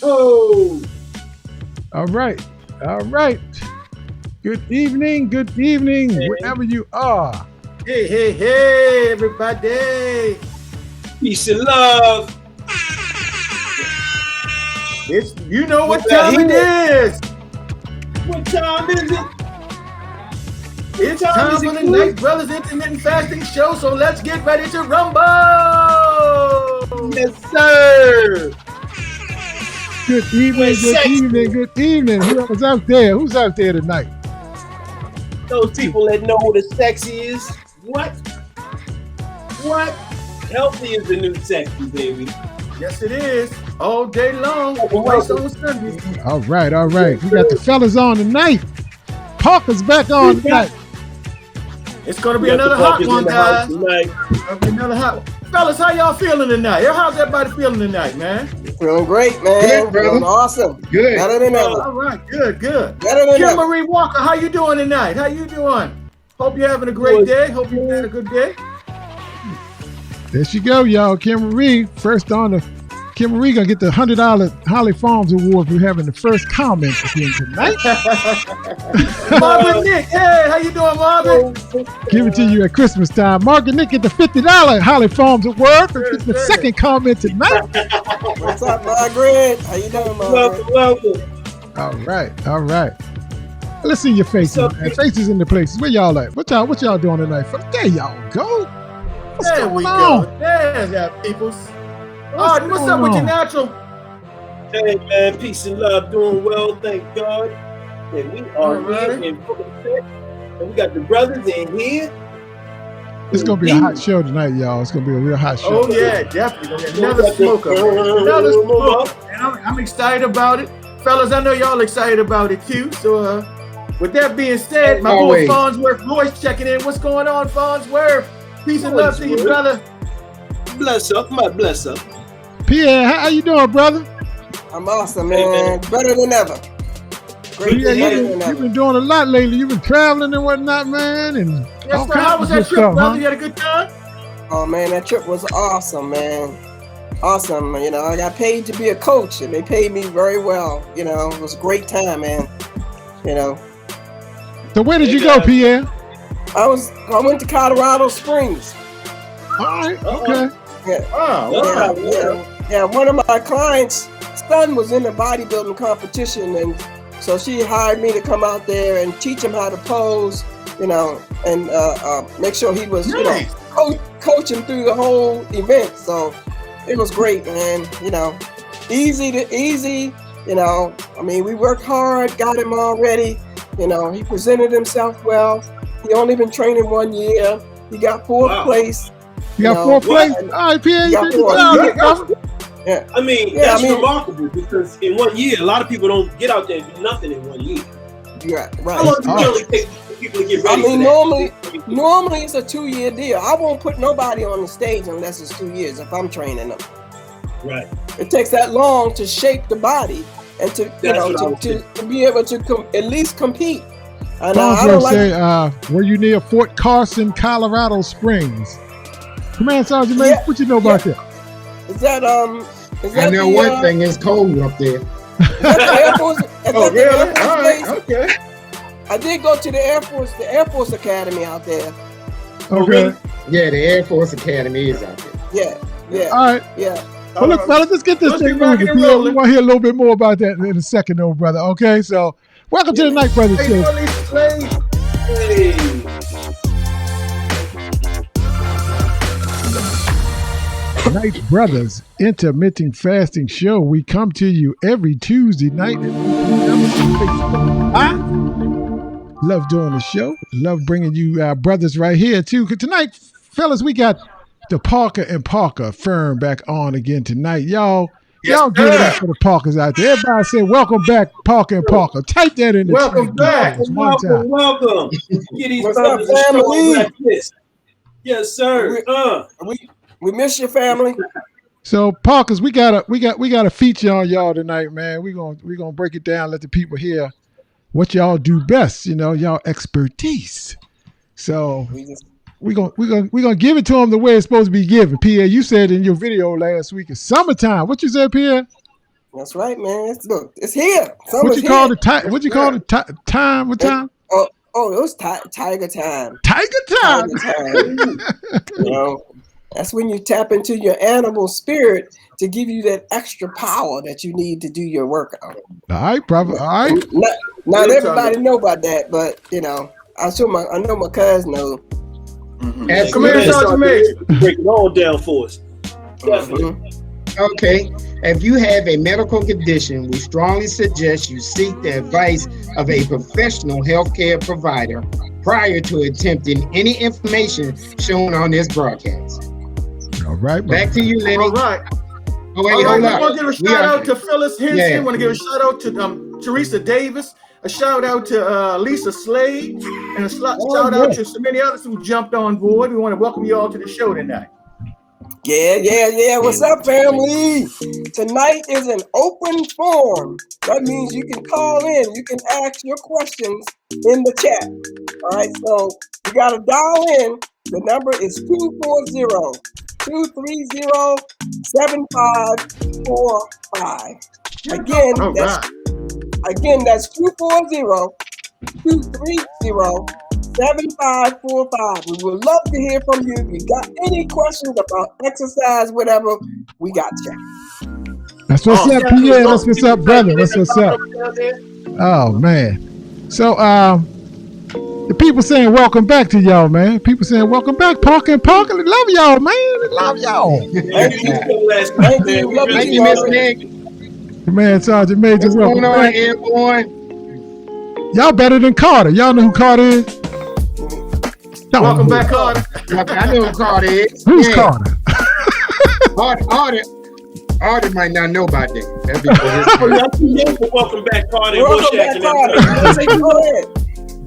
Oh, All right. All right. Good evening, wherever you are. Hey, everybody. peace and love. You know what We are time it here. is. What time is it? It's Time time is it, for the Q? Night Brothers Intermittent Fasting Show, so let's get ready to rumble. Yes, sir. Good evening, good evening. Whoever's out there, who's out there tonight? Those people that know what a sexy is. What? Healthy is the new sexy, baby. Yes, it is. All day long. Twice on Sunday. All right. We got the fellas on tonight. Parker's back on tonight. It's going to be We got another the hot Parkers one, in the house guys. tonight. It'll be another hot one. Fellas, how y'all feeling tonight? How's everybody feeling tonight, man? Feeling great, man. Good, brother. Feeling awesome. Good. Better than ever. All right, good. Better than Kim ever. Marie Walker, how you doing tonight? How you doing? Hope you're having a great day. Hope you had a good day. There she go, y'all. Kim Marie, first on the. Kim Marie gonna get the $100 Holly Farms Award for having the first comment again tonight. Margaret Nick, hey, how you doing, Margaret? Give it to you at Christmas time. Margaret Nick get the $50 Holly Farms Award for getting the second comment tonight. What's up, Margaret? How you doing, Margaret? Welcome. All right. Let's see your faces, man. Faces in the places. Where y'all at? What y'all doing tonight? There y'all go. What's There going we on? go. There's our peoples. What's up with your natural? Hey, man, peace and love. Doing well, thank God. And we are Alrighty. here in full effect. And we got the brothers in here. It's gonna be a hot show tonight, y'all. It's gonna be a real hot show. Oh, yeah, definitely. Another smoker. Another smoker. And I'm excited about it. Fellas, I know y'all excited about it too. So, with that being said, my boy Always. Farnsworth Royce checking in. What's going on, Farnsworth? Peace and love to you, brother. Bless up, my bless up. Pierre, how you doing, brother? I'm awesome, man. Better than ever. Great. Yeah, Better than you've ever. been doing a lot lately. You've been traveling and whatnot, man. And Yes, all sir. How was kinds that of trip, stuff, brother? huh? You had a good time? Oh, man, that trip was awesome, man. Awesome. You know, I got paid to be a coach, and they paid me very well. You know, it was a great time, man. You know, So where did you go, Pierre? I went to Colorado Springs. All right, okay. Yeah. Oh, Yeah, one of my clients' son was in the bodybuilding competition, and so she hired me to come out there and teach him how to pose, you know, and make sure he was, nice. coach him through the whole event. So it was great, man. You know, easy. You know, I mean, we worked hard, got him all ready. You know, he presented himself well. He only been training 1 year. He got fourth place. You got fourth place? All right, Pierre, you did good job. Yeah. I mean, that's remarkable because in 1 year, a lot of people don't get out there and do nothing in 1 year. Yeah, right. How long does it generally take for people to get ready? I mean, for that? normally it's a 2-year deal. I won't put nobody on the stage unless it's 2 years if I'm training them. Right. It takes that long to shape the body and to to be able to at least compete. And I don't say, were you near Fort Carson, Colorado Springs? Command Sergeant, man, what you know about that? Is that I know one thing, it's cold up there. Is that the Air Force? Oh, really? All right, Base? okay. I did go to the Air Force Academy out there. Okay. Yeah, the Air Force Academy is out there. Yeah. All right. Yeah. Well, look, fellas, let's get this Let's thing get rocking moving. and rolling. We want to hear a little bit more about that in a second, though, brother. Okay, so welcome to the Night Brothers Hey, Show. Hey. Night Brothers Intermittent Fasting Show. We come to you every Tuesday night. I love doing the show. Love bringing you our brothers right here, too. 'Cause tonight, fellas, we got the Parker and Parker firm back on again tonight. Y'all give it up for the Parkers out there. Everybody say, welcome back, Parker and Parker. Type that in the Welcome chat. back. Welcome. Get these What's brothers up, strong family? like this. Yes, sir. We miss your family. So Parkers, we got a feature on y'all tonight, man. We're gonna break it down, let the people hear what y'all do best, y'all expertise. So we're gonna give it to them the way it's supposed to be given. Pierre, you said in your video last week, it's summertime. What you said, Pierre? That's right, man. Look, it's here. What you call the time? What you call the time? What time? Oh, it was tiger time. Tiger time. You know, that's when you tap into your animal spirit to give you that extra power that you need to do your workout. All right, brother. All right. Not everybody know about that, but I know my cousin knows. Come here, Sergeant Major. Break it all down for us. Okay. If you have a medical condition, we strongly suggest you seek the advice of a professional healthcare provider prior to attempting any information shown on this broadcast. All right. Back to you, Lenny. All right. Oh, wait, I hold want up. to give a shout out to Phyllis Henson. I want to give a shout out to Teresa Davis. A shout out to Lisa Slade. And a shout out to so many others who jumped on board. We want to welcome you all to the show tonight. Yeah. What's up, family? Tonight is an open forum. That means you can call in. You can ask your questions in the chat. All right, so you got to dial in. The number is 240-230-7545. Again, that's 240-230-7545. We would love to hear from you. If you got any questions about exercise, whatever, we got you. That's what's up, Pierre. That's what's up, brother. That's what's up. Oh, man. So, the people saying welcome back to y'all, man. People saying welcome back, Parker and Parker. They love y'all, man. They love y'all. Thank you. Thank you, Mr. Nick. Man, Sergeant Major, welcome back. Airborne? Y'all better than Carter. Y'all know who Carter is? Welcome back, Carter. I know who Carter is. Who's Carter? Carter might not know about that. Welcome back, Carter. Welcome back, Carter.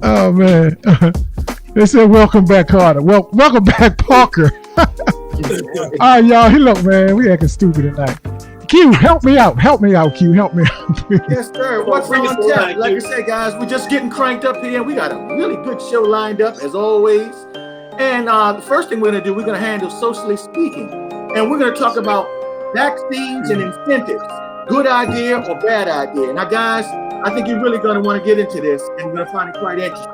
Oh, man. They said welcome back, Carter. Welcome back, Parker. All right, y'all. Hey, look, man. We acting stupid tonight. Q, help me out. Q. Help me out. Yes, sir. What's on tap? Like I said, guys, we're just getting cranked up here. We got a really good show lined up, as always. And the first thing we're going to do, we're going to handle socially speaking. And we're going to talk about vaccines and incentives. Good idea or bad idea. Now, guys, I think you're really going to want to get into this, and you're going to find it quite interesting.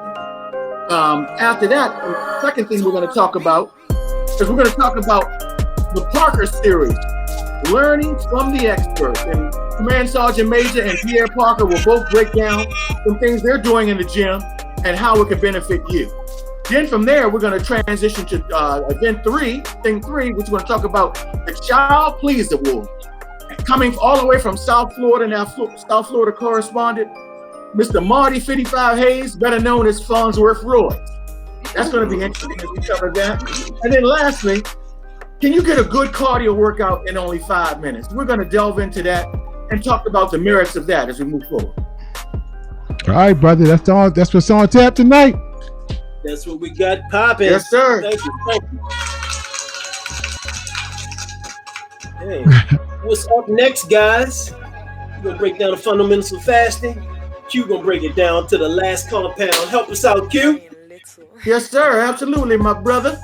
After that, the second thing we're going to talk about is we're going to talk about the Parker series. Learning from the experts, and Command Sergeant Major and Pierre Parker will both break down some things they're doing in the gym and how it can benefit you. Then from there, we're going to transition to thing three, which we're going to talk about the Child Please Award. Coming all the way from South Florida, now South Florida correspondent, Mr. Marty 55 Hayes, better known as Farnsworth Roy. That's going to be interesting as we cover that. And then lastly, can you get a good cardio workout in only 5 minutes? We're going to delve into that and talk about the merits of that as we move forward. All right, brother. That's what's on tap tonight. That's what we got popping. Yes, sir. Thank you. Hey, what's up next, guys? We're going to break down the fundamentals of fasting. Q going to break it down to the last compound. Help us out, Q. Yes, sir. Absolutely, my brother.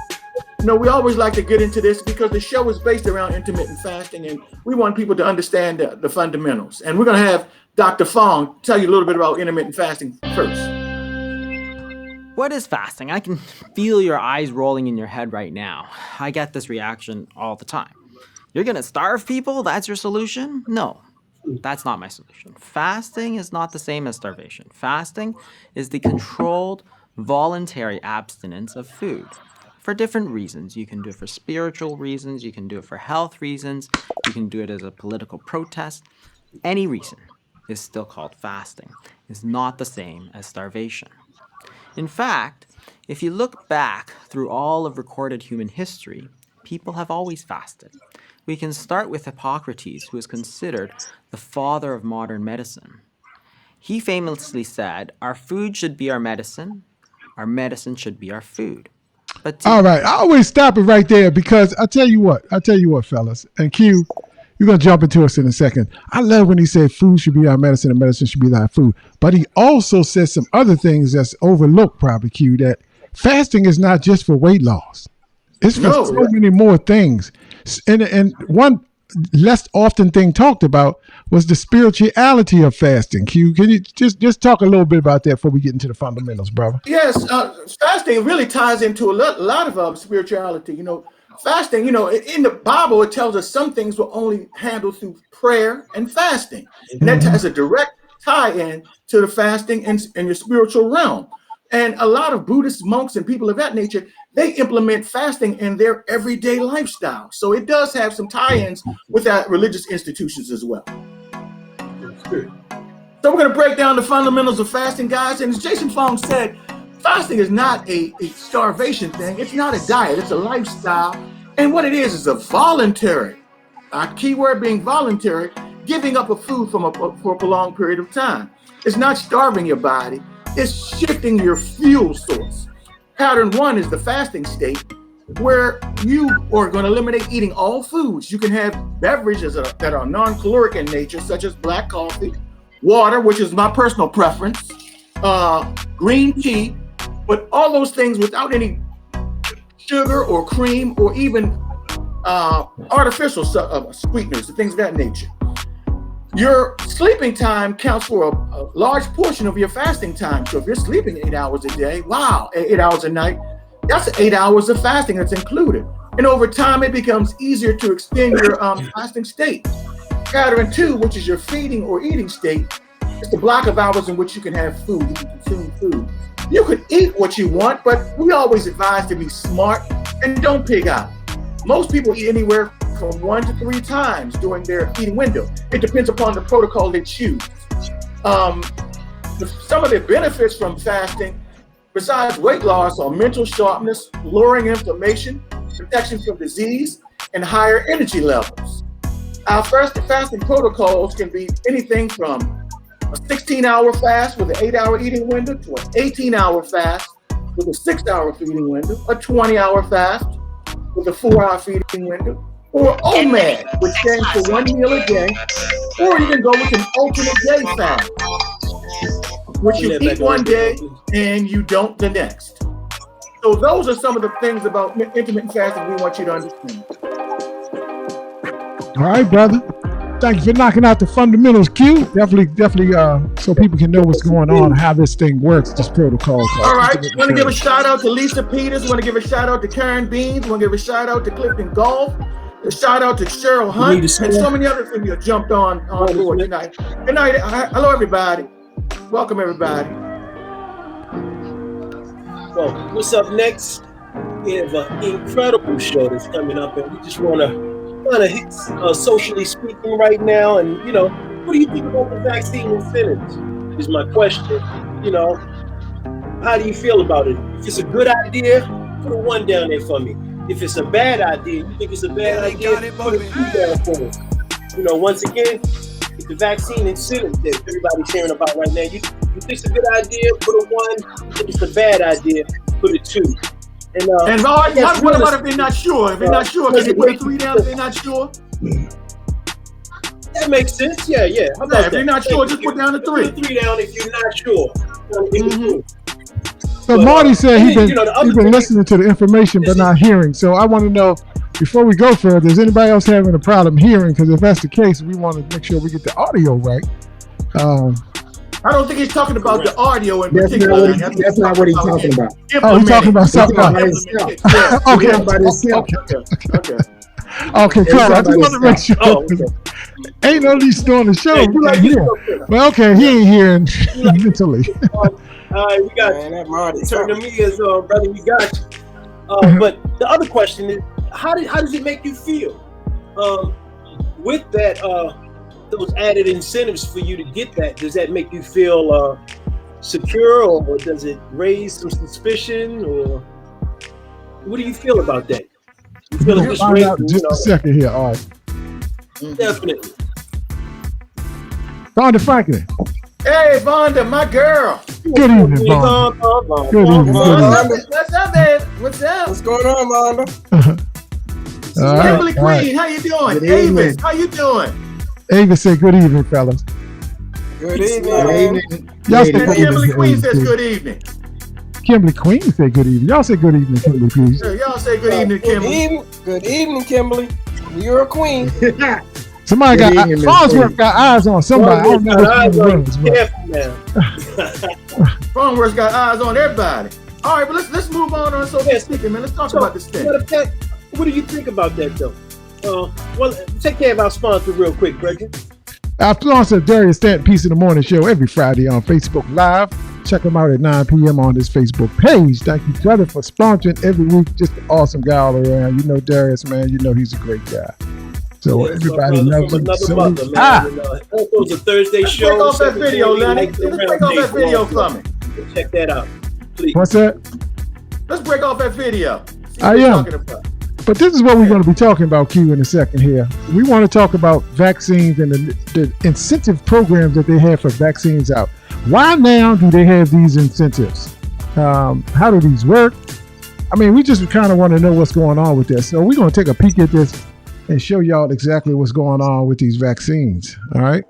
We always like to get into this because the show is based around intermittent fasting, and we want people to understand the fundamentals. And we're going to have Dr. Fong tell you a little bit about intermittent fasting first. What is fasting? I can feel your eyes rolling in your head right now. I get this reaction all the time. You're going to starve people? That's your solution? No, that's not my solution. Fasting is not the same as starvation. Fasting is the controlled, voluntary abstinence of food. For different reasons. You can do it for spiritual reasons, you can do it for health reasons, you can do it as a political protest. Any reason is still called fasting. It's not the same as starvation. In fact, if you look back through all of recorded human history, people have always fasted. We can start with Hippocrates, who is considered the father of modern medicine. He famously said, "Our food should be our medicine should be our food." But all right, I always stop it right there because I tell you what, fellas, and Q, you're gonna jump into us in a second. I love when he said food should be our medicine and medicine should be our food, but he also said some other things that's overlooked, probably, Q, that fasting is not just for weight loss; it's for so many more things. And one less often thing talked about was the spirituality of fasting. Q, can you just talk a little bit about that before we get into the fundamentals, brother? Yes, fasting really ties into a lot of spirituality. Fasting, in the Bible, it tells us some things will only handle through prayer and fasting. And that has a direct tie-in to the fasting and your spiritual realm. And a lot of Buddhist monks and people of that nature, they implement fasting in their everyday lifestyle. So it does have some tie-ins with that religious institutions as well. So we're going to break down the fundamentals of fasting, guys. And as Jason Fong said, fasting is not a starvation thing. It's not a diet. It's a lifestyle. And what it is a voluntary, our key word being voluntary, giving up of food for a prolonged period of time. It's not starving your body. It's shifting your fuel source. Pattern 1 is the fasting state, where you are going to eliminate eating all foods. You can have beverages that are non-caloric in nature, such as black coffee, water, which is my personal preference, green tea, but all those things without sugar or cream or even artificial sweeteners and things of that nature. Your sleeping time counts for a large portion of your fasting time. So if you're sleeping 8 hours a day, 8 hours a night, that's 8 hours of fasting that's included. And over time, it becomes easier to extend your fasting state. Pattern 2, which is your feeding or eating state, is the block of hours in which you can have food, you can consume food. You can eat what you want, but we always advise to be smart and don't pig out. Most people eat anywhere from 1 to 3 times during their eating window. It depends upon the protocol they choose. Some of the benefits from fasting, besides weight loss, are mental sharpness, lowering inflammation, protection from disease, and higher energy levels. Our fasting protocols can be anything from a 16-hour fast with an 8-hour eating window to an 18-hour fast with a 6-hour feeding window, a 20-hour fast with a 4-hour feeding window, or OMAD, which stands for 1 meal a day, or you can go with an alternate day fast, which you eat one day and you don't the next. So those are some of the things about intermittent fasting we want you to understand. All right, brother. Thank you for knocking out the fundamentals, Q. Definitely, so people can know what's going on, how this thing works, this protocol. All right, want to give a shout out to Lisa Peters. Want to give a shout out to Karen Beans. Want to give a shout out to Clifton Golf. A shout out to Cheryl Hunt, and so many other things that jumped on board tonight. Good night. Hello, everybody. Welcome, everybody. Well, what's up next? We have an incredible show that's coming up, and we just want to kind of hit socially speaking right now. And, what do you think about the vaccine incentives is my question. How do you feel about it? If it's a good idea, put a 1 down there for me. If it's a bad idea, you think it's a bad idea, put a 2 down for it. Once again, if the vaccine incentives that everybody's hearing about right now, you think it's a good idea, put a 1. If it's a bad idea, put a 2. And what about if they're not sure? If they're not sure, can they put a 3 down if they're not sure? That makes sense. Yeah. How about if you're not sure, just put down a 3. Put a 3 down if you're not sure. So Marty said he's been listening to the information but not hearing. So I want to know, before we go further, is anybody else having a problem hearing? Because if that's the case, we want to make sure we get the audio right. I don't think he's talking about the audio in particular. That's not what he's talking about. Oh, he's talking about something else. Okay, cool. I just want to make sure. Ain't no least on the show. Well, okay, he ain't hearing mentally. All right, we got turn to me as brother. We got you. But the other question is, how does it make you feel with that? Those added incentives for you to get that. Does that make you feel secure, or does it raise some suspicion, or what do you feel about that? You feel just a second here. All right. Definitely. Vonda Franklin. Hey, Vonda, my girl. Good evening, Vonda. Good evening. What's up, babe? What's up? What's going on, Vonda? Kimberly Queen, how you doing? Avis, how you doing? Avis said good evening, fellas. Good evening. Y'all say Kimberly Queen says good evening. Kimberly Queen said good evening. Y'all say good evening, Kimberly, please. Y'all say good evening, Kimberly. Good evening, Kimberly. You're a queen. Somebody Farnsworth got eyes on somebody. I don't know Farnsworth got eyes on everybody. All right, but let's move on social speaking, man. Let's talk about this thing. What do you think about that, though? Well, take care of our sponsor real quick, Bridget. Our sponsor, Darius Stanton, Piece of the Morning Show, every Friday on Facebook Live. Check him out at 9 p.m. on his Facebook page. Thank you, brother, for sponsoring every week. Just an awesome guy all around. You know Darius, man. You know he's a great guy. So everybody loves him. It was a Thursday show. Break off that video, Lenny. Let's break off that video for me. Check that out, please. What's that? Let's break off that video. I am. But this is what we're going to be talking about, Q, in a second here. We want to talk about vaccines and the incentive programs that they have for vaccines out. Why now do they have these incentives? How do these work? I mean, we just kind of want to know what's going on with this. So we're going to take a peek at this and show y'all exactly what's going on with these vaccines. All right.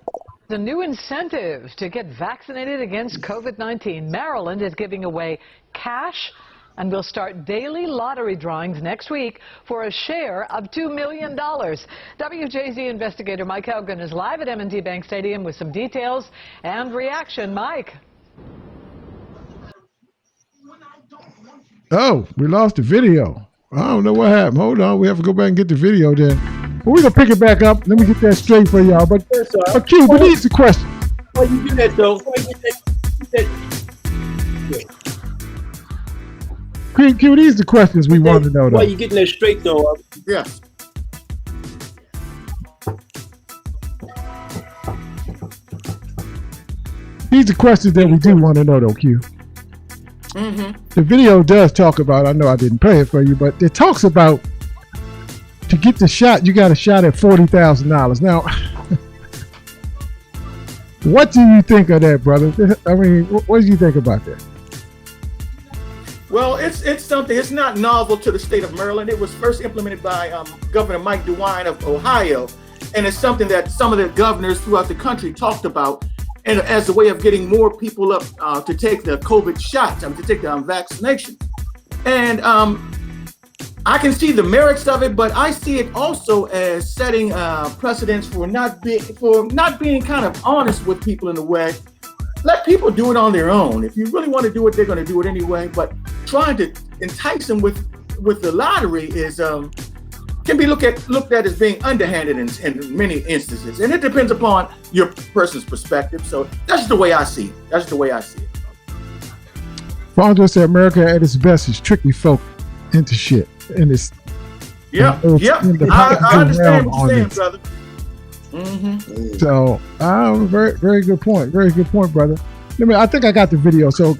The new incentive to get vaccinated against COVID-19. Maryland is giving away cash and will start daily lottery drawings next week for a share of $2 million. WJZ investigator Mike Hogan is live at M&T Bank Stadium with some details and reaction. Mike. Oh, we lost the video. I don't know what happened. Hold on. We have to go back and get the video then. But we're going to pick it back up. Let me get that straight for y'all. But Q, but here's the question. Why you do that, though? Q, these are the questions we want to know, though. Why you getting that straight, though? Yeah. These are questions that we do want to know, though, Q. Mm-hmm. The video does talk about, I know I didn't play it for you, but it talks about to get the shot, you got a shot at $40,000. Now, what do you think of that, brother? I mean, what do you think about that? Well, it's something. It's not novel to the state of Maryland. It was first implemented by Governor Mike DeWine of Ohio, and it's something that some of the governors throughout the country talked about, and as a way of getting more people up to take the COVID shots, to take the vaccination. And I can see the merits of it, but I see it also as setting precedents for not being kind of honest with people in a way. Let people do it on their own. If you really want to do it, they're going to do it anyway. But trying to entice them with the lottery is can be looked at as being underhanded in many instances, and it depends upon your person's perspective. So that's the way I see it. That's the way I see it. Fonzo said America at its best is tricky folk into shit, and it's I understand what you're saying, brother. Mm-hmm. So, very, very good point. Very good point, brother. I think I got the video, so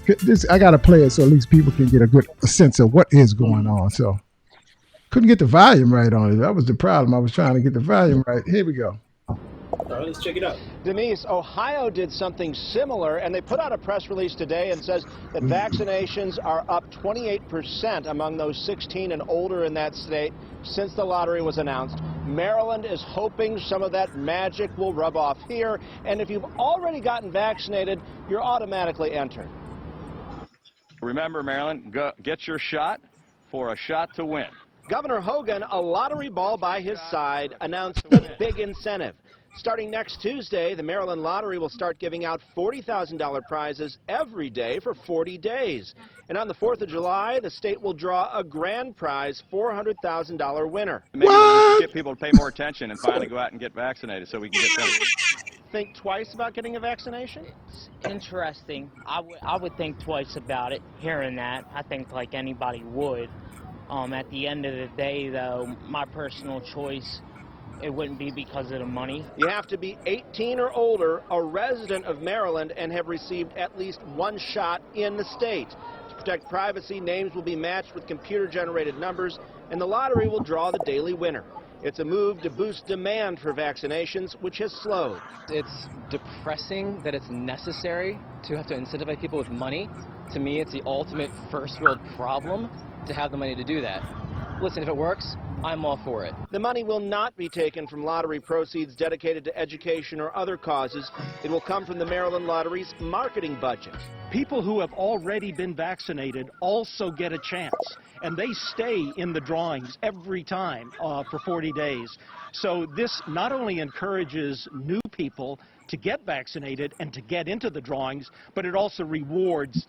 I got to play it so at least people can get a sense of what is going on. So, couldn't get the volume right on it. That was the problem. I was trying to get the volume right. Here we go. All right, let's check it out. Denise, Ohio did something similar, and they put out a press release today and says that vaccinations are up 28% among those 16 and older in that state since the lottery was announced. Maryland is hoping some of that magic will rub off here, and if you've already gotten vaccinated, you're automatically entered. Remember, Maryland, get your shot for a shot to win. Governor Hogan, a lottery ball by his side, announced a big incentive. Starting next Tuesday, the Maryland Lottery will start giving out $40,000 prizes every day for 40 days. And on the 4th of July, the state will draw a grand prize $400,000 winner. Maybe we'll get people to pay more attention and finally go out and get vaccinated so we can get finished. Think twice about getting a vaccination? It's interesting. I would think twice about it, hearing that. I think like anybody would. At the end of the day, though, my personal choice, it wouldn't be because of the money. You have to be 18 or older, a resident of Maryland, and have received at least one shot in the state. To protect privacy, names will be matched with computer-generated numbers, and the lottery will draw the daily winner. It's a move to boost demand for vaccinations, which has slowed. It's depressing that it's necessary to have to incentivize people with money. To me, it's the ultimate first world problem to have the money to do that. listen, if it works, I'm all for it. The money will not be taken from lottery proceeds dedicated to education or other causes. It will come from the Maryland Lottery's marketing budget. People who have already been vaccinated also get a chance, and they stay in the drawings every time for 40 days. So this not only encourages new people to get vaccinated and to get into the drawings, but it also rewards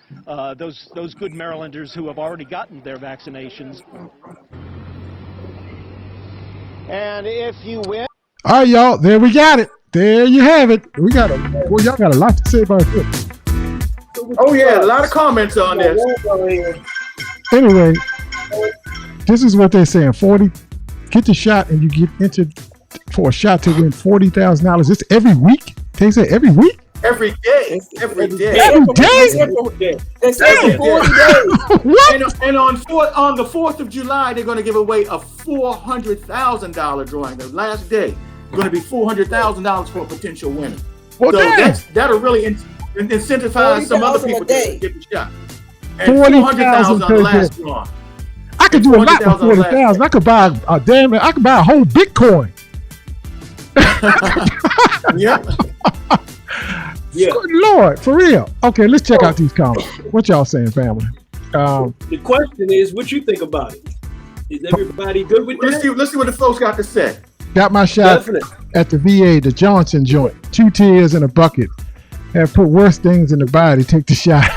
those good Marylanders who have already gotten their vaccinations. And if you win... All right, y'all, there we got it. There you have it. Y'all got a lot to say about this. Oh, yeah, a lot of comments on this. Anyway, this is what they're saying. Get the shot and you get entered for a shot to win $40,000. It's every week? They say every week? Every day. Every day. Every day? They say 40 days. What? And on the 4th of July, they're going to give away a $400,000 drawing. The last day, going to be $400,000 for a potential winner. Well, so that'll really incentivize some other people to get the shot. And $40,000 on the last drawing. I could do a lot with $40,000. I could buy I could buy a whole Bitcoin. Yeah. Good Lord, for real. Okay, let's check out these comments. What y'all saying, family? The question is, what you think about it? Is everybody good with that? Let's see what the folks got to say. Got my shot at the VA, the Johnson joint. 2 tears in a bucket. Have put worse things in the body. Take the shot.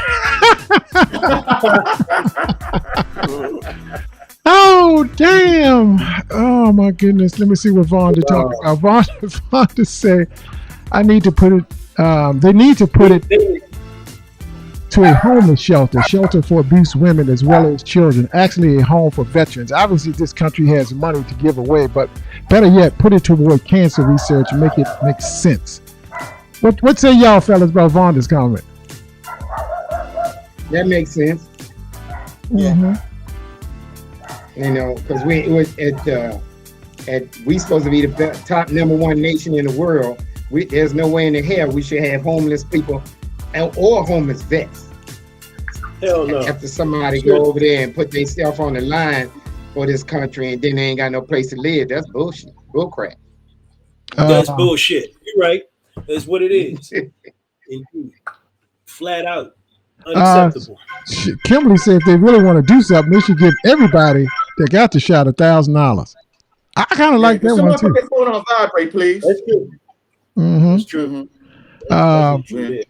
Oh, damn. Oh, my goodness. Let me see what Vonda talking about. Vonda say, I need to put it, they need to put it to a homeless shelter for abused women as well as children, actually a home for veterans. Obviously, this country has money to give away, but better yet, put it toward cancer research and make it make sense. What say y'all fellas about Vonda's comment? That makes sense. Mm-hmm. You know, because we supposed to be the top #1 nation in the world. There's no way in the hell we should have homeless people or homeless vets. Hell no. After somebody go over there and put themselves on the line for this country and then they ain't got no place to live, that's bullshit. Bull crap. That's bullshit. You're right. That's what it is. Indeed. Flat out. Unacceptable. Kimberly said if they really want to do something, they should give everybody that got the shot $1,000. I kind of like that one too. Someone put their phone on vibrate, please. That's true. Mm-hmm. That's true.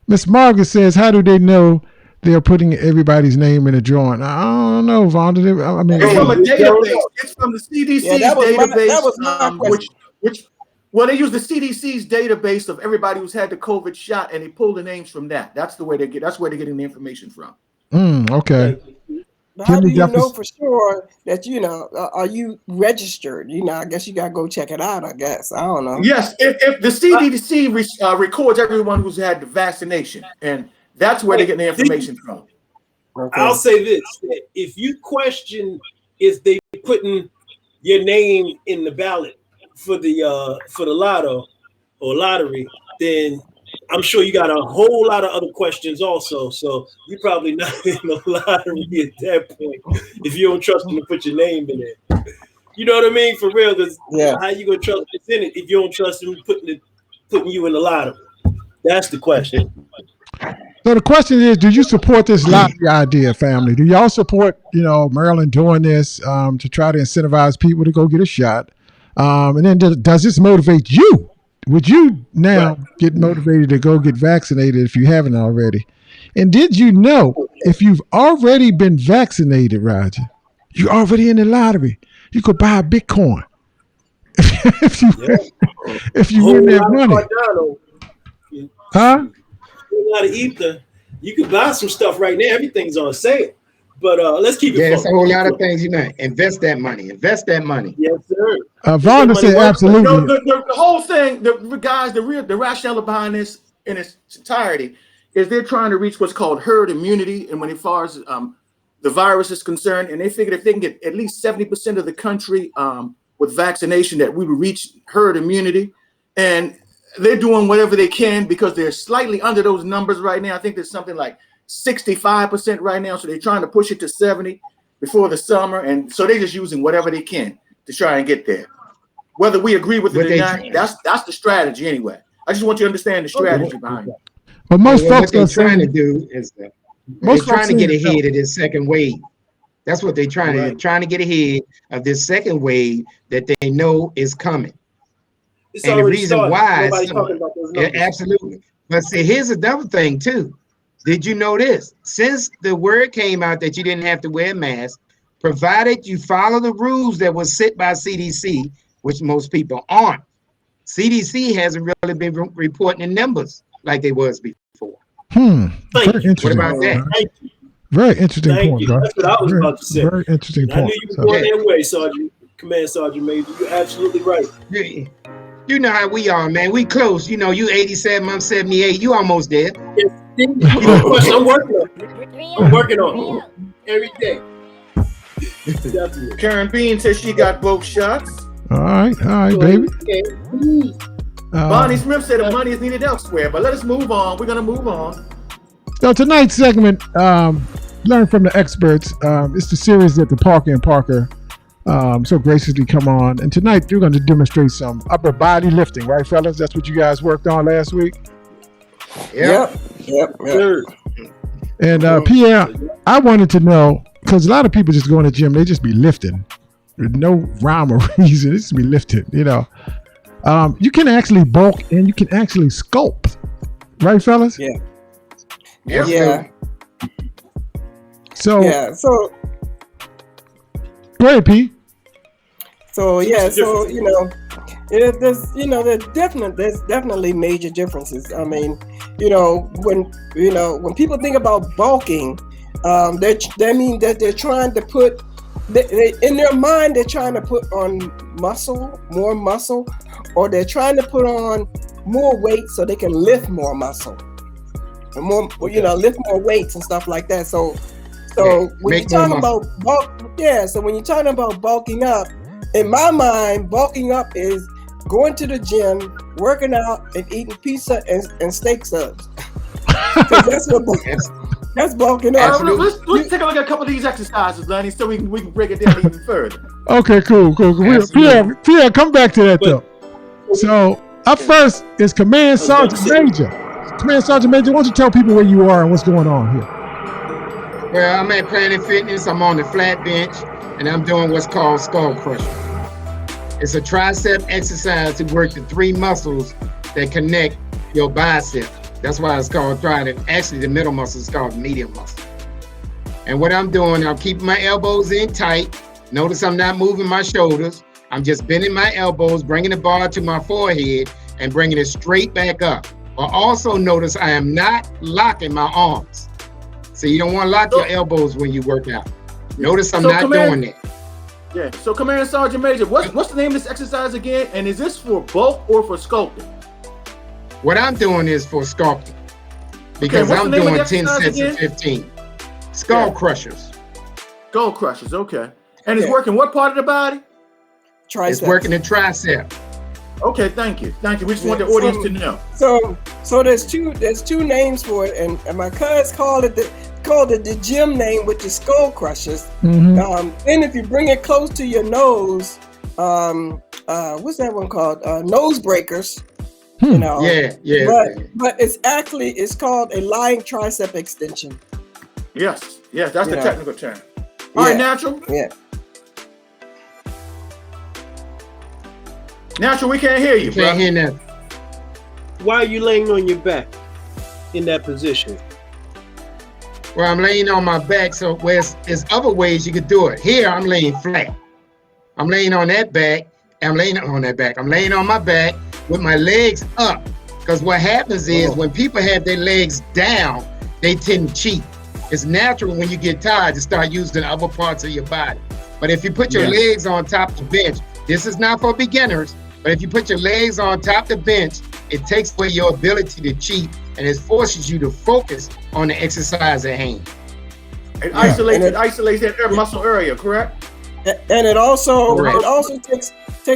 Miss Margaret says, how do they know they're putting everybody's name in a drawing? I don't know, Vonda. I mean, it's from a database. It's from the CDC's database, well, they use the CDC's database of everybody who's had the COVID shot, and they pull the names from that. That's the way they get. That's where they're getting the information from. Okay. But how do you know for sure that are you registered? I guess you gotta go check it out. I guess I don't know. Yes, if the CDC records everyone who's had the vaccination, and that's where they get the information from. Okay. I'll say this: if you question if they putting your name in the ballot for the lotto or lottery, then I'm sure you got a whole lot of other questions also. So you're probably not in the lottery at that point if you don't trust them to put your name in it. You know what I mean? For real, because how you gonna trust this in it if you don't trust them putting you in the lottery? That's the question. So the question is, do you support this lottery idea, family? Do y'all support, Maryland doing this to try to incentivize people to go get a shot? And then does this motivate you? Would you now get motivated to go get vaccinated if you haven't already? And did you know if you've already been vaccinated, Roger, you're already in the lottery. You could buy a Bitcoin if you win that money. Huh? A lot of ether. You can buy some stuff right now. Everything's on sale. But let's keep it. Yeah, it's a whole lot of things. Invest that money. Invest that money. Yes, sir. Vonda said absolutely. The whole thing, the rationale behind this in its entirety is they're trying to reach what's called herd immunity, and when as far as the virus is concerned, and they figured if they can get at least 70% of the country with vaccination, that we would reach herd immunity, and they're doing whatever they can because they're slightly under those numbers right now. I think there's something like 65% right now, so they're trying to push it to 70. before the summer, and so they're just using whatever they can to try and get there. Whether we agree with it or not, that's the strategy anyway. I just want you to understand the strategy behind it. But most folks what they're trying to do is they're trying to get ahead of this second wave. That's what they're trying to do. They're trying to get ahead of this second wave that they know is coming. It's and the reason why, absolutely. But see, here's another thing too. Did you know this? Since the word came out that you didn't have to wear a mask, provided you follow the rules that was set by CDC, which most people aren't. CDC hasn't really been reporting the numbers like they was before. Very interesting. What about that? Very interesting point, bro. That's what I was about to say. Very interesting point. I knew you were going that way, Sergeant. Command Sergeant Major. You're absolutely right. You know how we are, man. We close. You know, you 87, I'm 78. You almost there. I'm working on it every day. Karen Bean says she got both shots. All right, baby. Bonnie Smith said the money is needed elsewhere, but let us move on. We're gonna move on. So tonight's segment, learn from the experts. It's the series that the Parker and Parker so graciously come on, and tonight you're going to demonstrate some upper body lifting, right, fellas? That's what you guys worked on last week. Yep. And Pierre, I wanted to know, because a lot of people just go in the gym, they just be lifting with no rhyme or reason. They just be lifting, you know. You can actually bulk and you can actually sculpt, right, fellas? Yeah. So go ahead, P. So you know, there's definitely major differences. I mean, when people think about bulking, they mean that they're trying to put in their mind, they're trying to put on more muscle, or they're trying to put on more weight so they can lift more muscle, and more, lift more weights and stuff like that. So when you're talking about when you're talking about bulking up, in my mind, bulking up is going to the gym, working out, and eating pizza and steak subs. That's bulking up. Let's take a look at a couple of these exercises, Lenny, so we can break it down even further. Okay, cool. Pierre, come back to that though. So up first is Command Sergeant Major. Command Sergeant Major, why don't you tell people where you are and what's going on here? Well, I'm at Planet Fitness. I'm on the flat bench, and I'm doing what's called skull crusher. It's a tricep exercise to work the three muscles that connect your bicep. That's why it's called tricep. Actually, the middle muscle is called medium muscle. And what I'm doing, I'm keeping my elbows in tight. Notice I'm not moving my shoulders. I'm just bending my elbows, bringing the bar to my forehead, and bringing it straight back up. But also notice I am not locking my arms. So you don't want to lock your elbows when you work out. Notice I'm not doing that. Yeah. So Command Sergeant Major, what's the name of this exercise again? And is this for bulk or for sculpting? What I'm doing is for sculpting. Because I'm doing 10 sets of 15. Skull crushers. Skull crushers, okay. And it's working what part of the body? Triceps. It's working the tricep. Okay, thank you. We just want the audience to know. So there's two names for it, and my cuz called it the gym name, which is skull crushers. Mm-hmm. Then if you bring it close to your nose, what's that one called? Nose breakers. You know. Yeah. But it's called a lying tricep extension. Yes, that's the technical term. All right, Natural. Yeah. Natural, we can't hear you, bro. Can't hear nothing. Why are you laying on your back in that position? Well, I'm laying on my back, so there's other ways you could do it. Here, I'm laying flat. I'm laying on that back. I'm laying on my back with my legs up. Because what happens is when people have their legs down, they tend to cheat. It's natural when you get tired to start using the upper parts of your body. But if you put your legs on top of the bench, this is not for beginners, but if you put your legs on top of the bench, it takes away your ability to cheat, and it forces you to focus on the exercise at hand. It isolates that muscle area, correct? And it also takes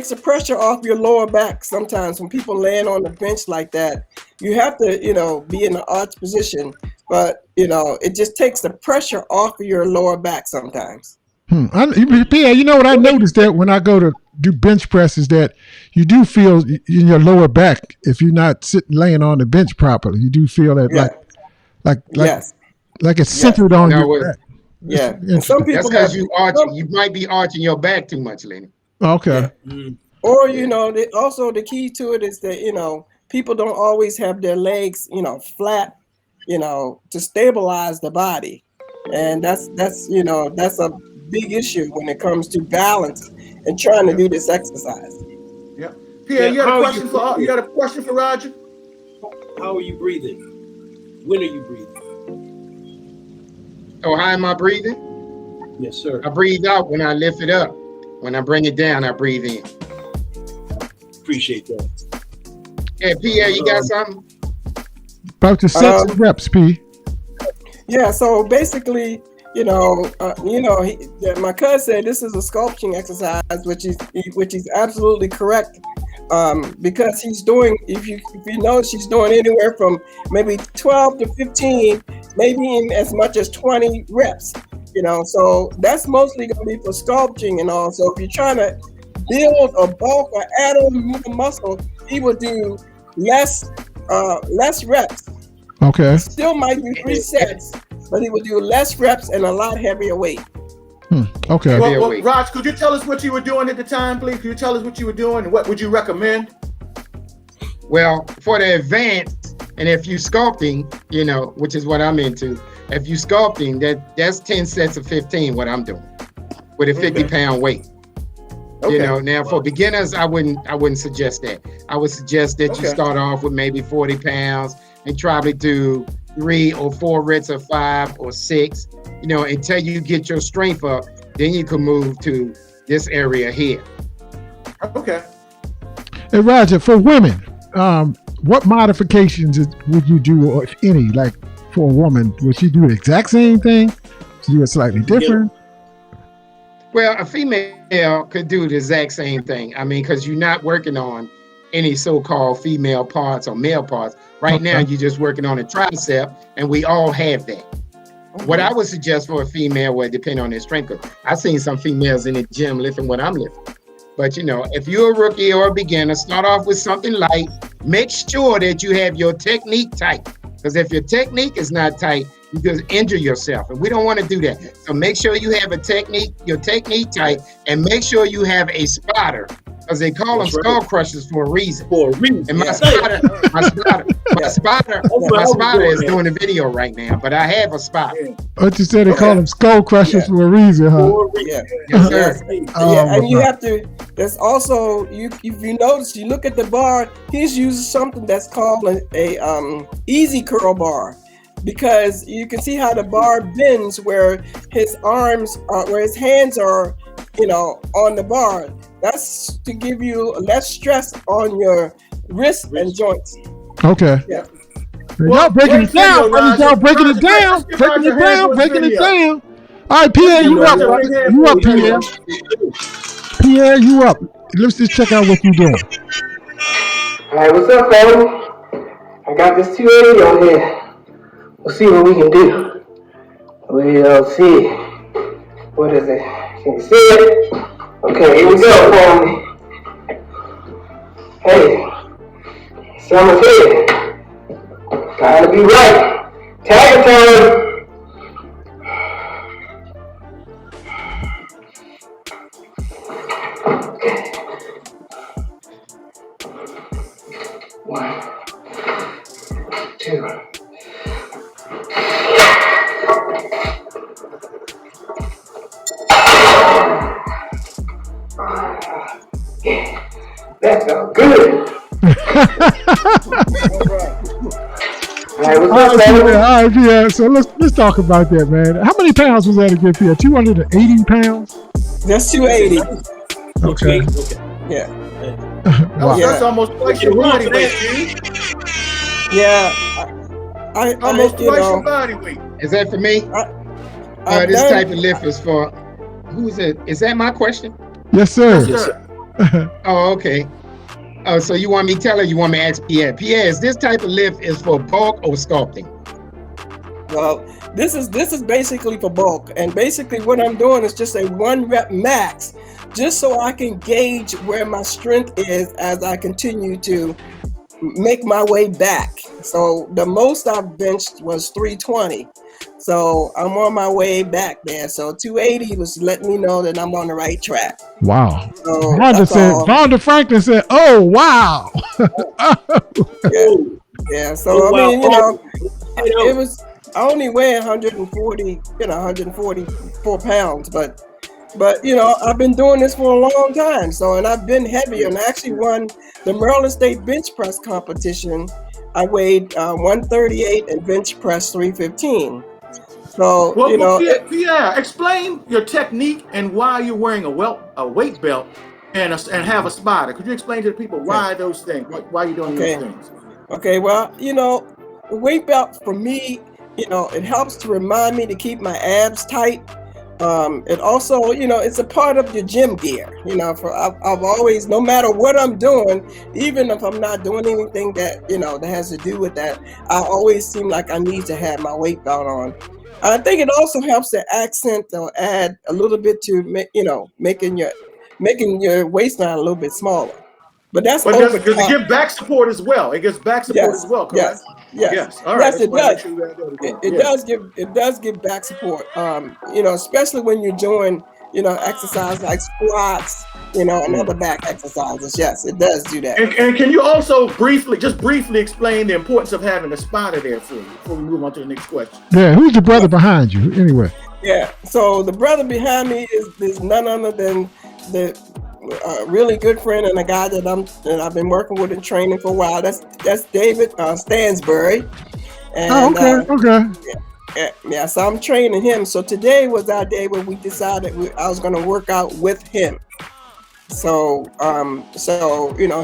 the pressure off your lower back. Sometimes when people land on the bench like that, you have to, be in an arch position, but it just takes the pressure off of your lower back sometimes. Pierre, you know what I noticed that when I go to do bench press is that you do feel in your lower back if you're not laying on the bench properly. You do feel that like it's centered on your back. Yeah, and some people that's because you might be arching your back too much, Lenny. Okay. Yeah. Or also the key to it is that people don't always have their legs flat to stabilize the body, and that's a big issue when it comes to balance and trying to do this exercise. Yeah, Pierre, you had a question for Roger? How are you breathing? When are you breathing? Oh, how am I breathing? Yes, sir. I breathe out when I lift it up. When I bring it down, I breathe in. Appreciate that. Hey, Pierre, you got something? About the sets and reps, P. Yeah, so basically, my cousin said this is a sculpting exercise, which is absolutely correct. Because he's doing, if you notice, he's doing anywhere from maybe 12 to 15, maybe as much as 20 reps. So that's mostly going to be for sculpting and all. So if you're trying to build or bulk or add on more muscle, he will do less reps. Okay. Still might do 3 sets, but he will do less reps and a lot heavier weight. Okay. Well, Raj, could you tell us what you were doing at the time, please? Could you tell us what you were doing and what would you recommend? Well, for the advanced, and if you sculpting, which is what I'm into, if you sculpting, that's 10 sets of 15, what I'm doing, with a 50-pound weight. Okay. Now for beginners, I wouldn't suggest that. I would suggest that you start off with maybe 40 pounds and try to do 3 or 4 reps of 5 or 6, until you get your strength up, then you can move to this area here. Okay. Hey, Roger, for women, what modifications would you do, or if any, like for a woman? Would she do the exact same thing? She do it slightly different? Well, a female could do the exact same thing. I mean, because you're not working on any so-called female parts or male parts. Right now, you're just working on a tricep, and we all have that. What I would suggest for a female would depend on their strength. I've seen some females in the gym lifting what I'm lifting. But, if you're a rookie or a beginner, start off with something light. Make sure that you have your technique tight. Because if your technique is not tight, you could injure yourself. And we don't want to do that. So make sure you have your technique tight, and make sure you have a spotter. Because they call them skull crushers for a reason. And my spotter is doing a video right now, but I have a spotter. What you said, they call them skull crushers for a reason, huh? Yes, sir. And you have to, there's also, if you notice, you look at the bar, he's using something that's called a easy curl bar. Because you can see how the bar bends where his arms, where his hands are, on the bar. That's to give you less stress on your wrists and joints. Okay. Yeah. Y'all breaking it down. Y'all breaking it down. Breaking it down. All right, Pierre, you up. You up, Pierre. Pierre, you up. Let's just check out what you're doing. All right, what's up, fellas? I got this 280 on here. We'll see what we can do. We'll see. What is it? Can you see it? Okay, here we go, family. Hey, summer's here. Gotta be right. Tag time. Okay. 1, 2. Yeah, that felt good. All right, Pierre. So let's talk about that, man. How many pounds was that again, Pierre? 280 pounds? That's 280. Okay. Yeah. Wow. That's almost twice your body weight. Yeah. I almost twice your body weight. Is that for me? This type of lift is for, who's it? Is that my question? Yes, sir. Yes, sir. Oh, okay. Oh, so you want me to tell her? You want me to ask Pierre? Pierre, is this type of lift is for bulk or sculpting? Well, This is basically for bulk, and basically what I'm doing is just a 1 rep max, just so I can gauge where my strength is as I continue to make my way back. So the most I've benched was 320. So I'm on my way back there. So 280 was letting me know that I'm on the right track. Wow. So Vonda Franklin said, "Oh wow." yeah. So I mean, it was. I only weigh 140, 144 pounds, but I've been doing this for a long time. So, and I've been heavier, and I actually won the Maryland State bench press competition. I weighed 138 and bench press 315. So, Pierre, explain your technique and why you're wearing a weight belt and have a spotter. Could you explain to the people why those things? Why you're doing those things? Okay. Well, the weight belt for me, it helps to remind me to keep my abs tight. It also, it's a part of your gym gear. I've always, no matter what I'm doing, even if I'm not doing anything that that has to do with that, I always seem like I need to have my weight belt on. I think it also helps to accent or add a little bit to making your waistline a little bit smaller. But does it give back support as well? It gives back support as well, correct? Yes. All right. Yes, it does. It does give back support. Especially when you're doing exercise like squats, and other back exercises. Yes, it does do that. And can you also briefly explain the importance of having a spotter there for you before we move on to the next question? Yeah, who's the brother behind you anyway? Yeah, so the brother behind me is none other than the really good friend and a guy that I've been working with and training for a while. That's David Stansbury. And, okay. Yeah, so I'm training him. So today was our day where we decided I was going to work out with him. So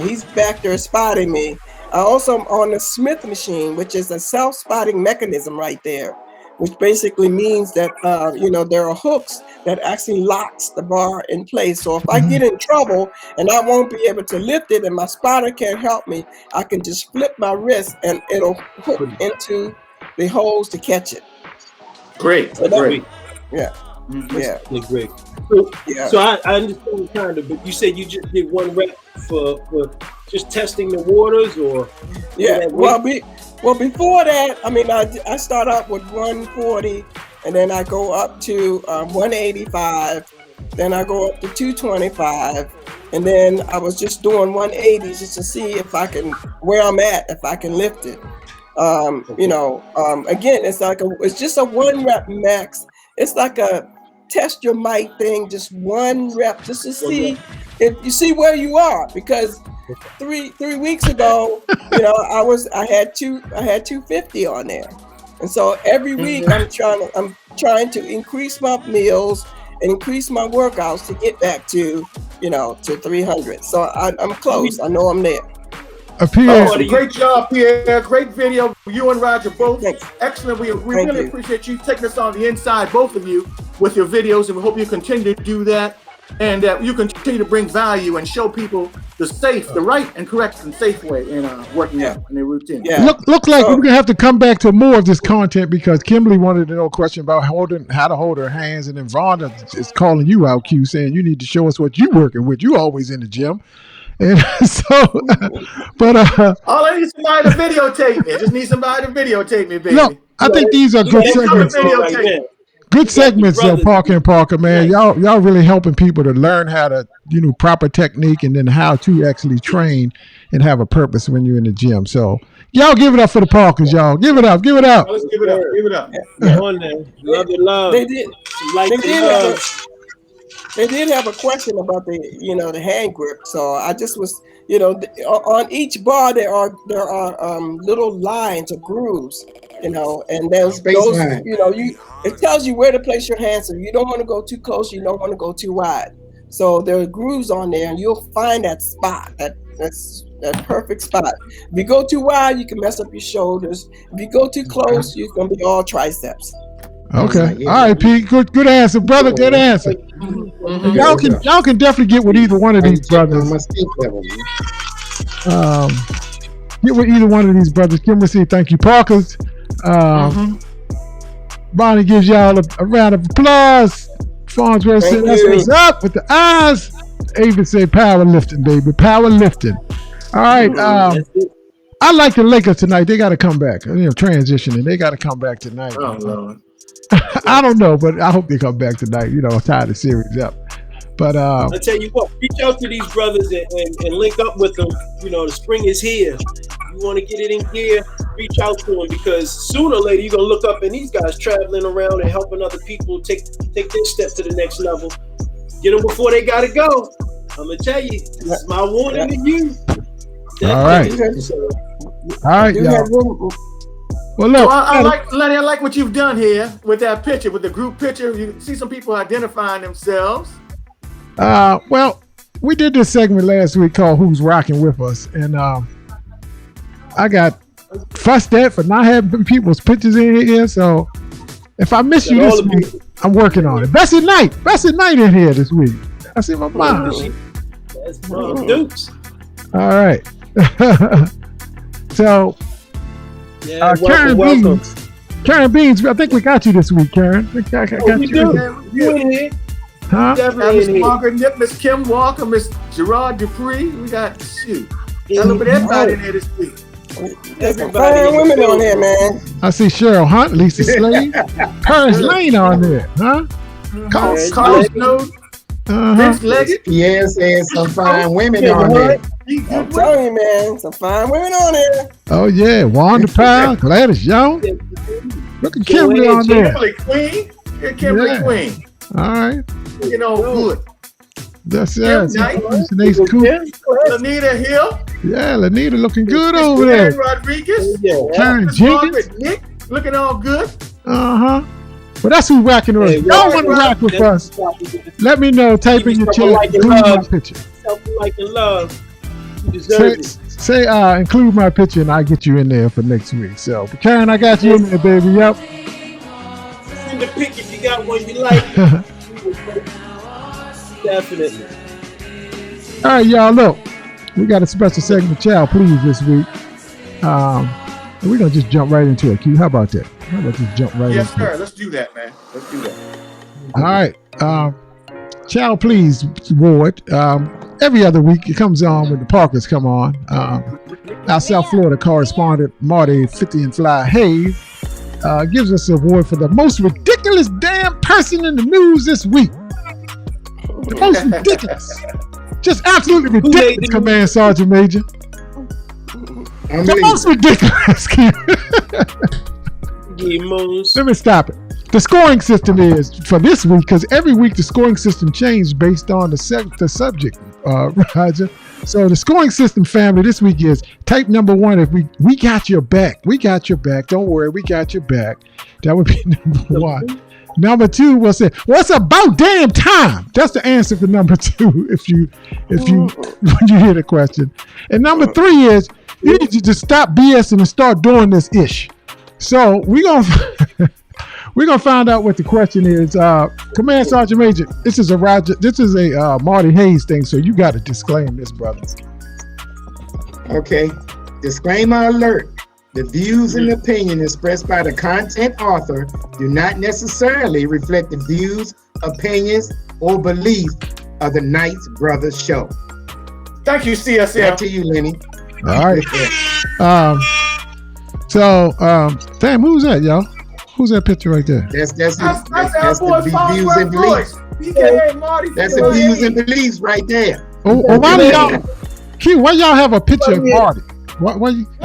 he's back there spotting me. I also am on the Smith machine, which is a self-spotting mechanism right there, which basically means that there are hooks that actually locks the bar in place. So if I get in trouble and I won't be able to lift it and my spotter can't help me, I can just flip my wrist and it'll hook into the holes to catch it. Great. So great. Yeah. Yeah. Great. So I understand kind of, but you said you just did 1 rep for just testing the waters, or well, before that, I mean, I start out with 140, and then I go up to 185, then I go up to 225, and then I was just doing 180 just to see if I can, where I'm at, if I can lift it. Again, it's just a 1 rep max. It's like a test your might thing, just 1 rep, just to see if you see where you are, because 3 weeks ago, I had 250 on there, and so every week I'm trying to increase my meals, increase my workouts to get back to to 300. So I'm close. I know I'm there. Pierre. Great job, Pierre. Great video. You and Roger both excellent. We really appreciate you taking us on the inside, both of you, with your videos, and we hope you continue to do that, and that you continue to bring value and show people the right and correct and safe way in working out in their routine. Yeah. Look like we're gonna have to come back to more of this content, because Kimberly wanted to know a question about how to hold her hands, and then Vonda is calling you out, Q, saying you need to show us what you working with. You always in the gym. And so, but all I need is somebody to videotape me. I just need somebody to videotape me, baby. No, I think these are good segments. Good segments, Parker, man. Y'all really helping people to learn how to, proper technique, and then how to actually train and have a purpose when you're in the gym. So y'all give it up for the Parkers, y'all. Give it up. Give it up. Let's give it up. Give it up. Love. They did have a question about the hand grip. So I just was, on each bar there are little lines or grooves, and there's those, it tells you where to place your hands. So you don't want to go too close, you don't want to go too wide. So there are grooves on there, and you'll find that spot. That's that perfect spot. If you go too wide, you can mess up your shoulders. If you go too close, you're gonna be all triceps. Okay. All right, Pete. Good answer, brother. Good answer. Y'all can definitely get with either one of these brothers. Get with either one of these brothers. Kimberly, thank you, Parkers. Bonnie gives y'all a round of applause. Farnsworth said, "That's what's up with the eyes." Ava said, "Powerlifting, baby, powerlifting." All right. I like the Lakers tonight. They got to come back. Transitioning. They got to come back tonight. Oh, Lord. I don't know, but I hope they come back tonight. Tie the series up. But I'll tell you what, reach out to these brothers and link up with them. The spring is here. You want to get it in gear, reach out to them, because sooner or later you're going to look up and these guys traveling around and helping other people take their step to the next level. Get them before they got to go. I'm going to tell you, this is my warning to you. All right. All right, y'all. Well, look. I like what you've done here with that picture, with the group picture. You see some people identifying themselves. Well, we did this segment last week called "Who's Rocking With Us," and I got fussed at for not having people's pictures in here. So if I miss you this week, I'm working on it. Best at night in here this week. I see my mom. That's Mom Dukes. All right. So, Karen Beans, I think we got you this week, Karen. We do. You in here. Huh? Miss Margaret Nip, Miss Kim Walker, Miss Gerard Dupree. We got everybody in here this week. There's some fine women on here, man. I see Cheryl Hunt, Lisa Slade, Paris Lane on there, huh? Carl Snow, Vince Leggett. Yes, there's some fine women on there. I'm telling you, man, some fine women on there. Oh yeah, Wanda Powell, Gladys Young. Look at Kimberly on there. Kimberly Queen. All right. Good. That's it. Lanita Hill. Yeah, Lanita looking good over there. Karen Rodriguez. Karen Jenkins. Nick looking all good. Well, that's who rocking with us. Y'all want to rock with us? Let me know. Type in your chat. Include my picture. Self-like and love. You deserve it. Say include my picture and I'll get you in there for next week. So, Karen, I got you in there, baby. Yep. Send the pic if you got one you like. Definitely. All right, y'all. Look, we got a special segment, Child Please, this week. We're gonna just jump right into it. Q, how about that? How about just jump right into it? Yes, sir. Let's do that, man. Let's do that. All right. Child Please Ward. Every other week it comes on when the Parkers come on. Our South Florida correspondent, Marty 50 and Fly Hayes, gives us an award for the most ridiculous damn person in the news this week. The most ridiculous. Just absolutely ridiculous, Command Sergeant Major. The most ridiculous. Let me stop it. The scoring system is for this week, because every week the scoring system changed based on the subject, Roger. So the scoring system, family, this week is type number one. If we got your back. We got your back. Don't worry, we got your back. That would be number one. Number two will say, "What's about damn time?" That's the answer for number two. If you when you hear the question. And number three is, you need to just stop BSing and start doing this ish. So we're gonna find out what the question is. Command Sergeant Major, this is a Marty Hayes thing, so you got to disclaim this, brother. Okay. Disclaimer alert. The views and opinion expressed by the content author do not necessarily reflect the views, opinions, or beliefs of the Knights Brothers show. Thank you, CSM. Back to you, Lenny. All right. Damn, who's that, y'all? Who's that picture right there? That's the views and beliefs. That's the views and beliefs right there. Why do y'all? Q, why y'all have a picture of Marty? Why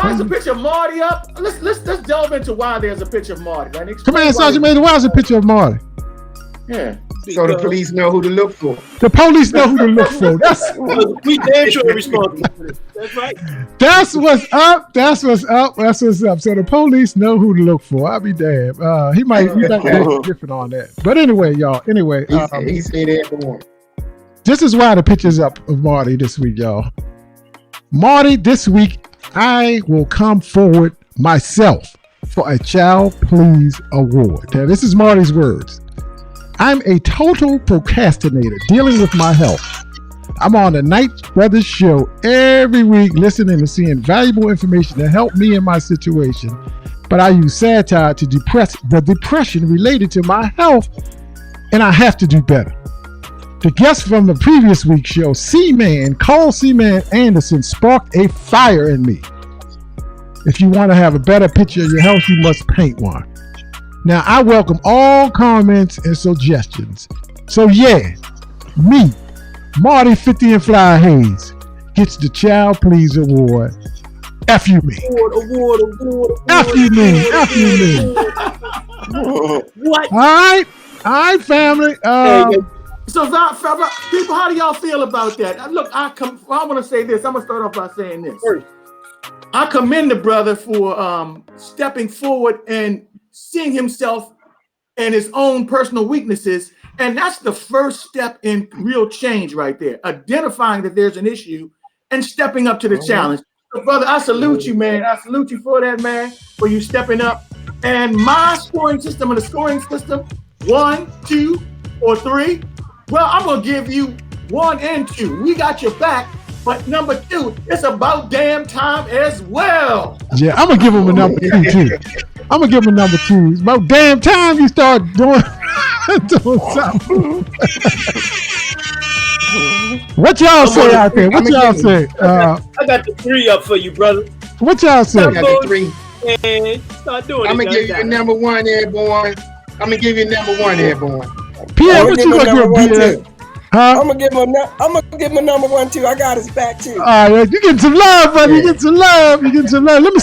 is a picture of Marty up? Let's delve into why there's a picture of Marty. Right? Command Sergeant Major, why is a picture of Marty? Yeah. So the police know who to look for. The police know who to look for. That's we damn sure responsible for this. That's right. That's what's up. That's what's up. That's what's up. So the police know who to look for. I'll be damned. He might be different on that. But anyway, y'all. Anyway, he said everyone. This is why the picture's up of Marty this week, y'all. Marty, this week I will come forward myself for a Child Please Award. Now, this is Marty's words. "I'm a total procrastinator dealing with my health. I'm on the Knights Brothers show every week, listening and seeing valuable information to help me in my situation. but I use satire to depress the depression related to my health, and I have to do better. The guest from the previous week's show, Carl C-Man Anderson, sparked a fire in me. If you want to have a better picture of your health, you must paint one. Now, I welcome all comments and suggestions. So yeah, me, Marty 50 and Fly Hayes, gets the Child Please Award. F you me. Award. F you me. What? All right, family. So, people, how do y'all feel about that? Look, I want to say this. I'm going to start off by saying this. I commend the brother for stepping forward and seeing himself and his own personal weaknesses. And that's the first step in real change right there. Identifying that there's an issue and stepping up to the challenge. So, brother, I salute you, man. I salute you for that, man, for you stepping up. And my scoring system and the scoring system, 1, 2, or 3. Well, I'm going to give you 1 and 2. We got your back. But number 2, it's about damn time as well. Yeah, I'm going to give him a number 2, too. I'm going to give him a number 2. It's about damn time you start doing something. What y'all say out there? What y'all say? I got the 3 up for you, brother. What y'all say? I got the 3. And start doing I'm going to give you number 1, Airborne. I'm going to give you number 1, Airborne. Pierre, what you going to give Pierre? Huh? I'm gonna give him a number 1 too. I got his back too. All right, you getting some love, buddy. You getting some love. Let me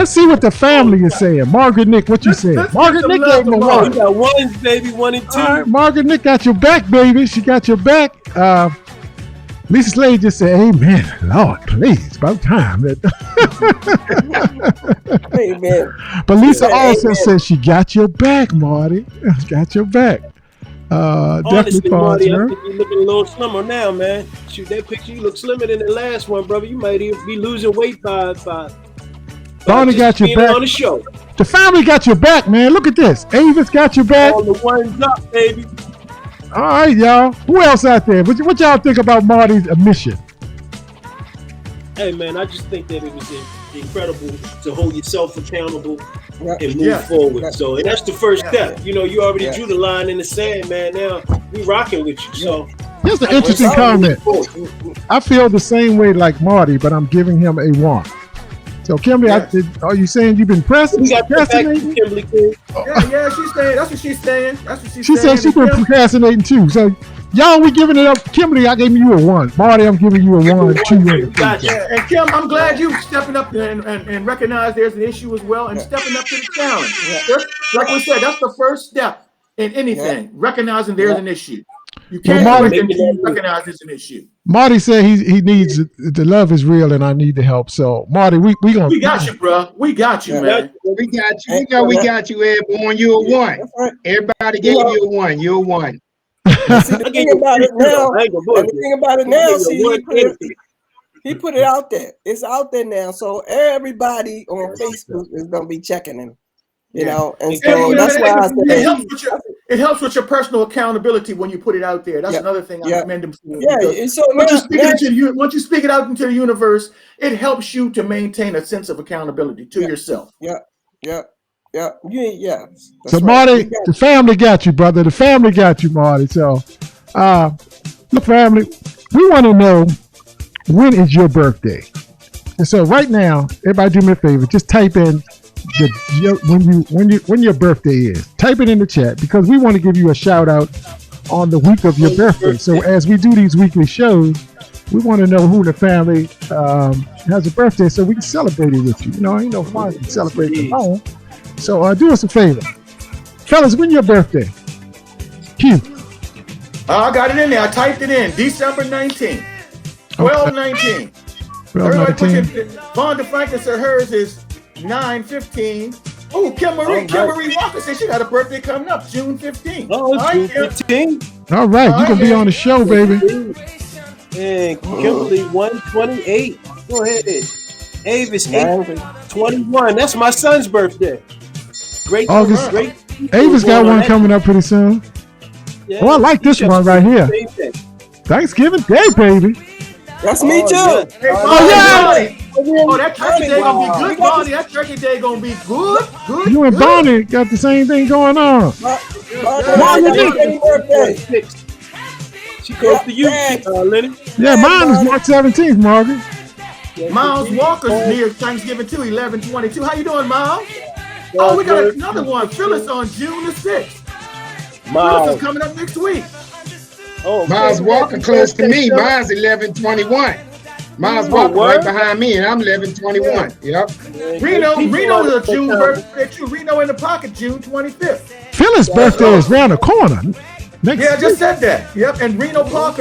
see what the family is saying. Margaret Nick, what you saying? Margaret Nick gave him a 1. We got 1s, baby, 1 and 2. All right, Margaret Nick got your back, baby. She got your back. Lisa Slade just said, "Amen, Lord, please, about time." Amen. But Lisa also said she got your back, Marty. Got your back. Honestly, Marty, I think you're looking a little slimmer now, man. Shoot, that picture, you look slimmer than the last one, brother. You might even be losing weight by Bonnie got your back. On the show. The family got your back, man. Look at this. Avis got your back. All the 1s up, baby. All right, y'all. Who else out there? What y'all think about Marty's mission? Hey, man, I just think that it was incredible to hold yourself accountable and move forward. So, and that's the first step. You know, you already drew the line in the sand, man. Now we rocking with you. So here's an interesting comment. I feel the same way like Marty, but I'm giving him a 1. So, Kimberly, are you saying you've been procrastinating? Yeah, she's saying. That's what she's saying. She said she's been procrastinating too. So, y'all, we giving it up. Kimberly, I gave you a 1. Marty, I'm giving you a 1, 2. And Kim, I'm glad you stepping up and recognize there's an issue as well and stepping up to the challenge. Like we said, that's the first step in anything. Recognizing there's an issue. You can't recognize it's an issue. Marty said he needs the love is real and I need the help. So Marty, we got you, bro. We got you, man. We got you. We got you, Airborne. You're a 1. Everybody gave you a 1. You're a 1. The thing about it now, see, he put it out there. It's out there now, so everybody on Facebook is gonna be checking him. You know, and so that's why I said it helps with your personal accountability when you put it out there. That's another thing I commend him for. Yeah, so once you speak it out into the universe, it helps you to maintain a sense of accountability to yourself. So Marty, the family got you, brother. The family got you, Marty. So, look, family, we want to know, when is your birthday? And so right now, everybody do me a favor, just type in when your birthday is. Type it in the chat because we want to give you a shout out on the week of your birthday. So as we do these weekly shows, we want to know who in the family has a birthday so we can celebrate it with you. You know, ain't no fun to celebrate at home. So do us a favor. Fellas, when your birthday? Q. I got it in there. I typed it in. December 19th. 12/19. Everybody put it. Vonda Franklin said hers is 9/15. Oh, Kimberly Walker said she got a birthday coming up, June 15th. Oh, June 15th. All right, you're going to be on the show, baby. And Kimberly 128. Go ahead. Avis 8/21. That's my son's birthday. Great. August. Great. Avis got one coming up pretty soon. Yeah, oh, I like this one right here. Thanksgiving Day, baby. That's me too. Yeah. Oh, that turkey day gonna be good, Bonnie. That turkey day gonna be good. You and Bonnie got the same thing going on. birthday. She close to you, Lenny. Yeah, mine is March 17th, Margaret. Miles Walker's near Thanksgiving too, 11/22. How you doing, Miles? Oh, we got another one. Phyllis on June the 6th. Phyllis is coming up next week. Oh, Miles Walker close to me. Mine's 11/21. Miles Walker right behind me, and I'm 11/21. Yep. Reno is a June birthday too. Reno in the pocket, June 25th. Phyllis' birthday is around the corner. I just said that. Yep. And Reno Brown's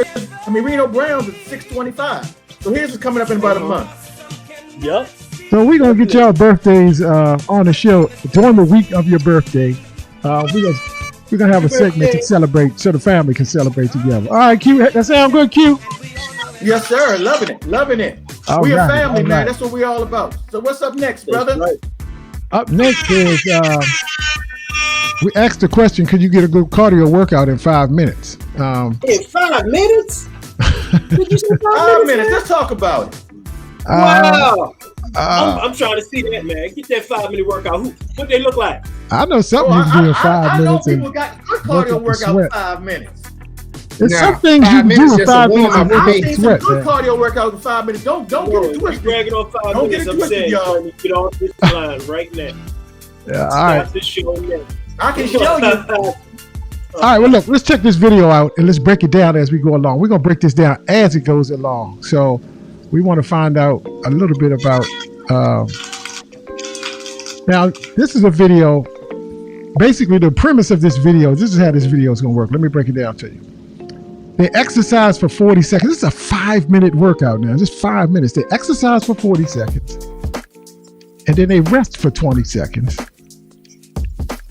is 6/25. So his is coming up in about a month. Yep. So we're gonna get y'all birthdays on the show during the week of your birthday. We're gonna have a segment to celebrate, so the family can celebrate together. All right, Q. That sound good, Q? Yes, sir. Loving it. We a family, man. That's what we all about. So what's up next, brother? Up next is we asked the question: could you get a good cardio workout in 5 minutes? In 5 minutes? Did you say 5 minutes? Let's talk about it. Wow. I'm trying to see that, man. Get that 5-minute workout. What they look like? I know something you can do in 5 minutes. I know people got good cardio workout in 5 minutes. There's some things you can do in 5 minutes. I've seen some good cardio workout in 5 minutes. Don't get it twisted. Bragging on 5 minutes. I'm saying, y'all. Get off this line right now. Yeah, all right. Stop this show now. I can show you. All right, well, look, let's check this video out and let's break it down as we go along. We're going to break this down as it goes along. So we want to find out a little bit about, now, this is a video. Basically, the premise of this video, this is how this video is going to work. Let me break it down to you. They exercise for 40 seconds. This is a 5-minute workout now, just 5 minutes. They exercise for 40 seconds, and then they rest for 20 seconds,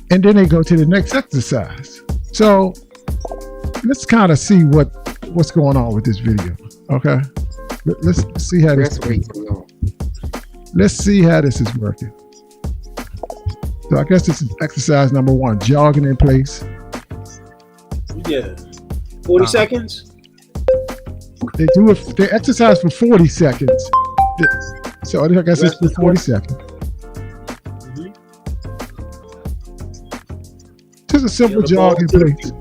and then they go to the next exercise. So let's kind of see what's going on with this video. Okay, let's see how this. Let's see how this is working. So I guess this is exercise number 1: jogging in place. Yeah, 40 seconds. They exercise for 40 seconds. So I guess it's for 40 seconds. Just a simple jog in place.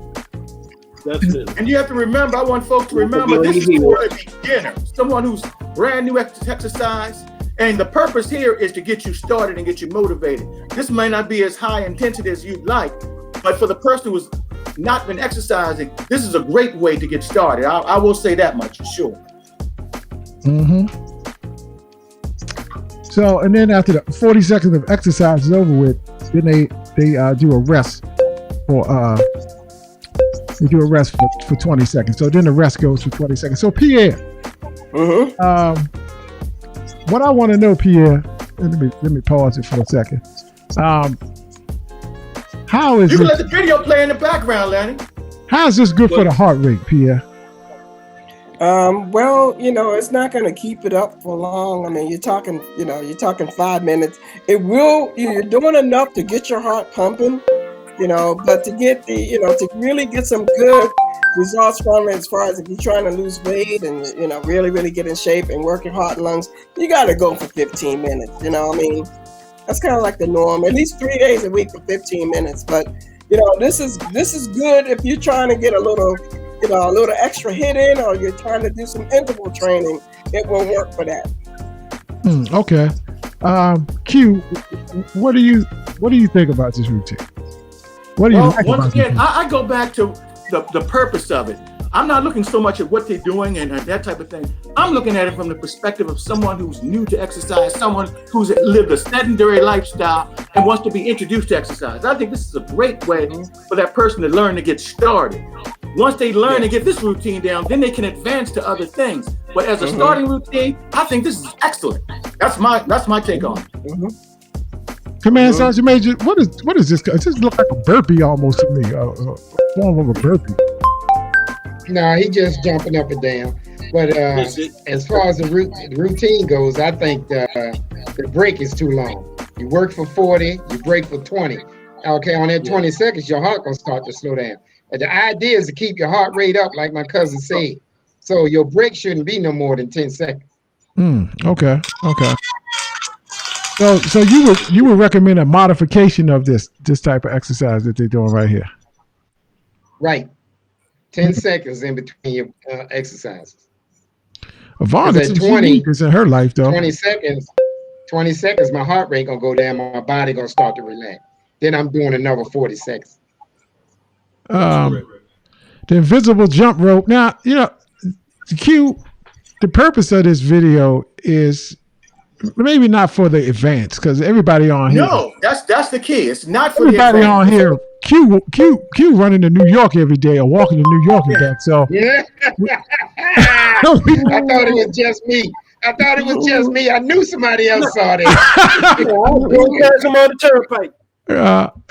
And you have to remember, I want folks to remember, this is for a beginner, someone who's brand new exercise. And the purpose here is to get you started and get you motivated. This may not be as high intensity as you'd like, but for the person who's not been exercising, this is a great way to get started. I will say that much for sure. Mm-hmm. So, and then after the 40 seconds of exercise is over with, then they do a rest for 20 seconds. So then the rest goes for 20 seconds. So Pierre, what I want to know, Pierre, let me pause it for a second. How is you can let the video play in the background, Lenny? How is this good for the heart rate, Pierre? Well, it's not going to keep it up for long. I mean, you're talking 5 minutes. It will, you're doing enough to get your heart pumping, but to get to really get some good results from it, as far as if you're trying to lose weight and, really, really get in shape and work your heart and lungs, you got to go for 15 minutes. I mean, that's kind of like the norm, at least 3 days a week for 15 minutes. But, this is good if you're trying to get a little extra hit in, or you're trying to do some interval training. It will work for that. Okay. Q, what do you think about this routine? What do you like once about again, I go back to the purpose of it. I'm not looking so much at what they're doing and that type of thing. I'm looking at it from the perspective of someone who's new to exercise, someone who's lived a sedentary lifestyle and wants to be introduced to exercise. I think this is a great way for that person to learn to get started. Once they learn and get this routine down, then they can advance to other things. But as a starting routine, I think this is excellent. That's my take on it. Command Sergeant Major, what is this? It just looks like a burpee almost to me, a form of a burpee. No, he just jumping up and down. But as far as the routine goes, I think the break is too long. You work for 40, you break for 20. Okay, on that 20 seconds, your heart gonna start to slow down. And the idea is to keep your heart rate up, like my cousin said. So your break shouldn't be no more than 10 seconds. Okay. So you would recommend a modification of this type of exercise that they're doing right here. Right. 10 seconds in between your exercises. Yvonne, at 20 is in her life though. 20 seconds, my heart rate gonna go down, my body gonna start to relax. Then I'm doing another 40 seconds. The invisible jump rope. Now, the purpose of this video is maybe not for the advance, because everybody on here. No, that's the key. It's not for everybody on here. Q running to New York every day or walking to New York and back. So yeah. I thought it was just me. I knew somebody else saw that. I'm on the turnpike.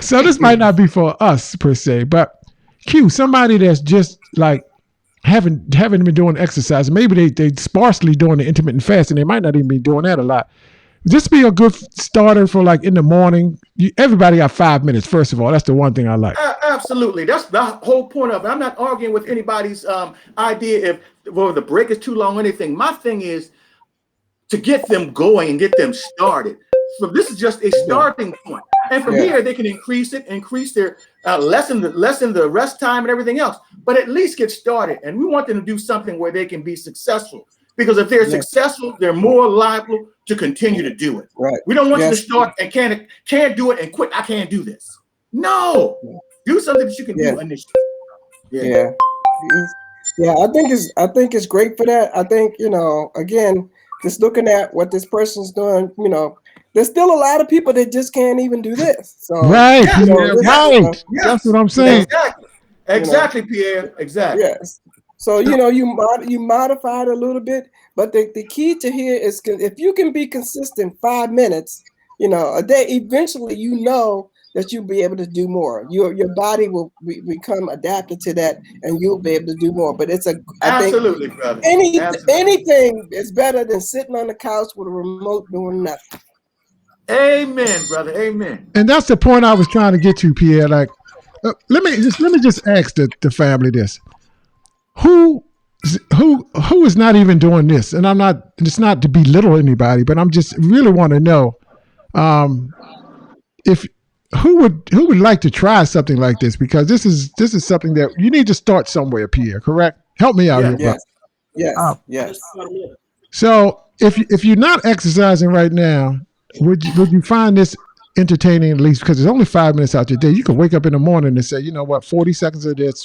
So this might not be for us per se, but Q, somebody that's just like haven't been doing exercise. Maybe they sparsely doing the intermittent fasting. They might not even be doing that a lot. This be a good starter for like in the morning. Everybody got 5 minutes. First of all, that's the one thing I like. Absolutely, that's the whole point of it. I'm not arguing with anybody's idea if the break is too long or anything. My thing is to get them going and get them started. So this is just a starting point, and from here they can increase their lessen the rest time and everything else. But at least get started, and we want them to do something where they can be successful. Because if they're successful, they're more liable to continue to do it. Right. We don't want you to start and can't do it and quit. I can't do this. No, do something that you can do initially. Yeah. I think it's great for that. I think again, just looking at what this person's doing, there's still a lot of people that just can't even do this. So right, that's what I'm saying. Exactly, Pierre. Exactly. Yes. So you modify it a little bit, but the key to here is if you can be consistent 5 minutes, a day, eventually that you'll be able to do more. Your body will become adapted to that, and you'll be able to do more. But absolutely, brother. Anything is better than sitting on the couch with a remote doing nothing. Amen, brother. Amen. And that's the point I was trying to get to, Pierre. Like, let me just ask the family this. Who is not even doing this? And it's not to belittle anybody, but I'm just really want to know if who would like to try something like this, because this is something that you need to start somewhere, Pierre, correct? Help me out here. Yes. So if you're not exercising right now, would you find this entertaining, at least because it's only 5 minutes out your day? You can wake up in the morning and say, 40 seconds of this,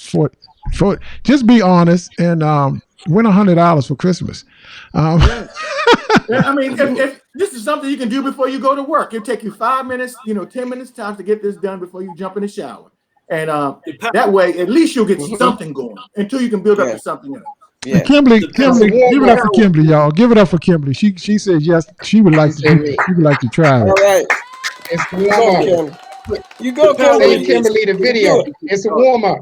just be honest and win $100 for Christmas. I mean, if this is something you can do before you go to work. It'll take you 5 minutes, 10 minutes time to get this done before you jump in the shower. And that way, at least you'll get something going until you can build up to something else. Yeah. Kimberly, give it up for Kimberly, y'all. Give it up for Kimberly. She said yes. She would like to try it. All right, it's a warm up. You go, Kimberly. The video. It's a warm up.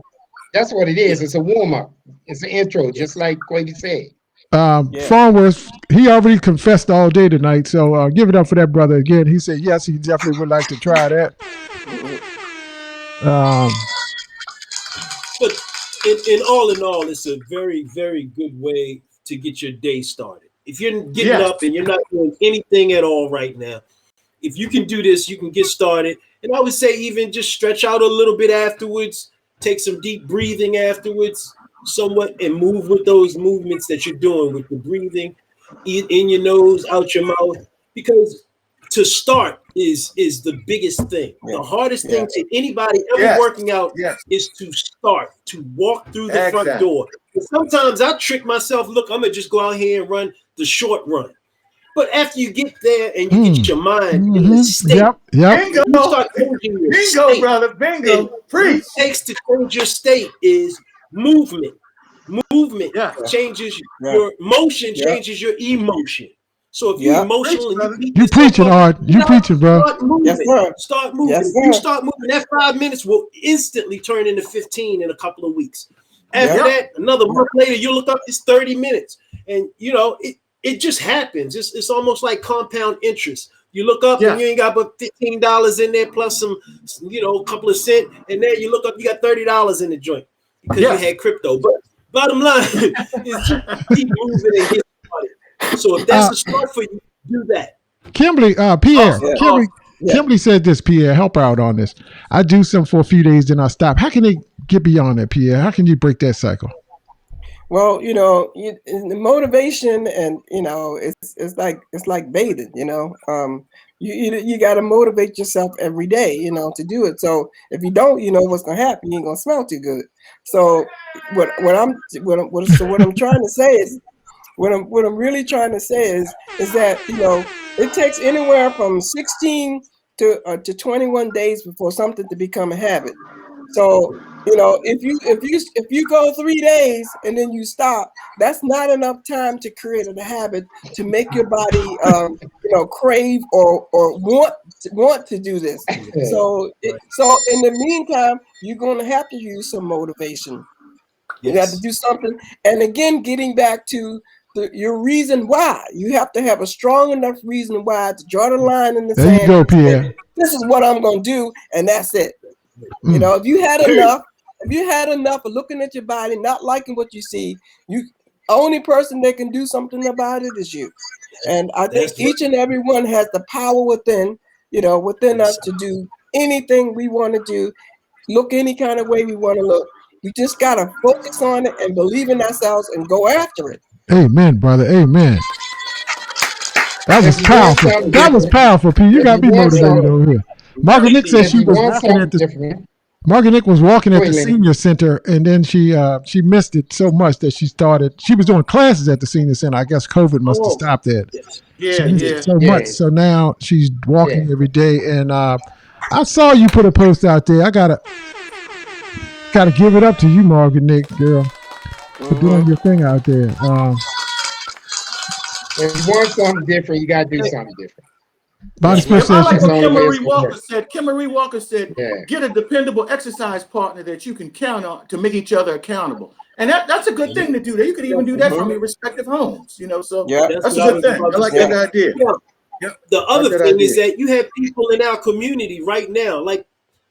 That's what it is. It's a warm up. It's an intro, just like Quady said. Farnworth, he already confessed all day tonight, so give it up for that brother again. He said yes, he definitely would like to try that. But in all, it's a very, very good way to get your day started. If you're getting up and you're not doing anything at all right now, if you can do this, you can get started. And I would say even just stretch out a little bit afterwards, take some deep breathing afterwards, somewhat, and move with those movements that you're doing with the breathing in your nose, out your mouth, because to start is the biggest thing. The hardest thing to anybody ever working out is to start, to walk through the front door. And sometimes I trick myself, look, I'm gonna just go out here and run the short run. But after you get there and you get your mind in the state, Bingo. You start changing your state. Brother, bingo. What it takes to change your state is movement. Movement changes your motion, changes your emotion. So if you're emotional and you preaching, Art. You preaching, bro. Start moving. Start moving. Yes, if you start moving, that 5 minutes will instantly turn into 15 in a couple of weeks. After that, another month later, you look up, it's 30 minutes. And it just happens. It's almost like compound interest. You look up and you ain't got but $15 in there plus some, a couple of cents. And then you look up, you got $30 in the joint because you had crypto. But bottom line is just keep moving and get started. So if that's a start for you, do that. Kimberly, Pierre, Kimberly said this, Pierre, help her out on this. I do some for a few days, then I stop. How can they get beyond that, Pierre? How can you break that cycle? Well, the motivation, and it's like bathing. You got to motivate yourself every day, to do it. So if you don't, what's gonna happen? You ain't gonna smell too good. So what I'm trying to say is, what I'm really trying to say is that it takes anywhere from 16 to 21 days before something to become a habit. So if you go 3 days and then you stop, that's not enough time to create a habit to make your body crave or want to do this. So in the meantime, you're going to have to use some motivation. You have to do something. And again, getting back to your reason why, you have to have a strong enough reason why to draw the line in the sand. There you go, Pierre. This is what I'm going to do, and that's it. If you had enough of looking at your body, not liking what you see, only person that can do something about it is you. And I think each and every one has the power within us to do anything we want to do, look any kind of way we want to look. We just got to focus on it and believe in ourselves and go after it. Amen, brother. Amen. That was powerful. That was powerful, P. You got me motivated over here. Margaret Nick said she was walking at the. Margaret Nick was walking at the senior center, and then she missed it so much that she was doing classes at the senior center. I guess COVID must have stopped that. So much. So now she's walking every day, and I saw you put a post out there. I gotta give it up to you, Margaret Nick, girl, for doing your thing out there. If you want something different, you gotta do something different. Bonnie Smith says Kim Marie Walker said, get a dependable exercise partner that you can count on to make each other accountable. And that's a good thing to do. You can even do that from your respective homes, so that's a good thing. I like that idea. The other thing is that you have people in our community right now, like,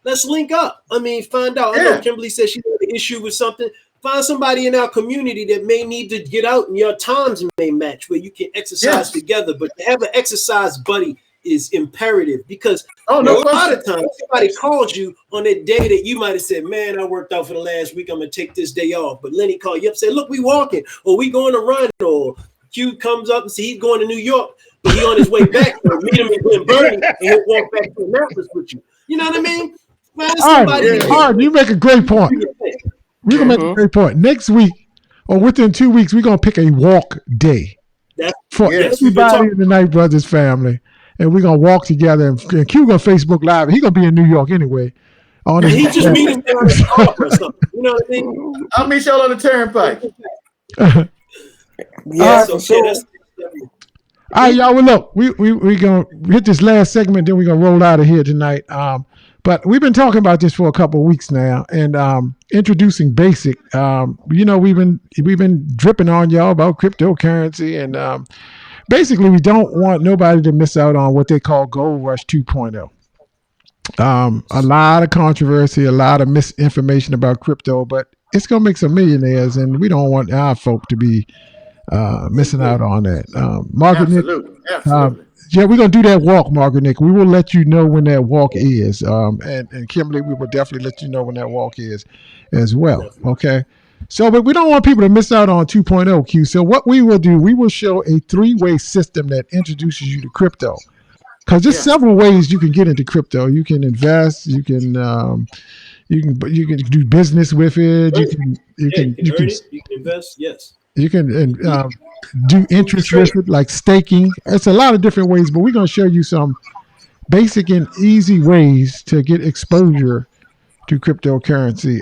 let's link up. I mean, find out. I know Kimberly said she had an issue with something. Find somebody in our community that may need to get out and your times may match where you can exercise together. But to have an exercise buddy is imperative, because a lot of times somebody calls you on that day that you might have said, man, I worked out for the last week, I'm gonna take this day off. But Lenny called you up and said, look, we walking, or we going to run, or Q comes up and see he's going to New York, but he on his way back, or meet him in Glen Burnie and he'll walk back to Annapolis with you. You know what I mean? Find somebody. All right, you make a great point. We're gonna make a great point. Next week or within 2 weeks, we're gonna pick a walk day for everybody in the Knight Brothers family. And we're gonna walk together, and Q gonna Facebook Live. He's gonna be in New York anyway. He just meeting down at the park or something. You know what I mean? I'll meet y'all on the turnpike. All right, y'all. Well, look, we gonna hit this last segment, then we're gonna roll out of here tonight. But we've been talking about this for a couple of weeks now, and introducing basic. We've been dripping on y'all about cryptocurrency, and basically, we don't want nobody to miss out on what they call Gold Rush 2.0. A lot of controversy, a lot of misinformation about crypto, but it's going to make some millionaires, and we don't want our folk to be missing out on that. Margaret Nick, we're going to do that walk, Margaret Nick. We will let you know when that walk is. And Kimberly, we will definitely let you know when that walk is as well. Okay. So, but we don't want people to miss out on 2.0, Q. So what we will do, we will show a 3-way system that introduces you to crypto. Because there's several ways you can get into crypto. You can invest. You can do business with it. You can invest. Yes. You can do interest with it, like staking. It's a lot of different ways, but we're going to show you some basic and easy ways to get exposure to cryptocurrency.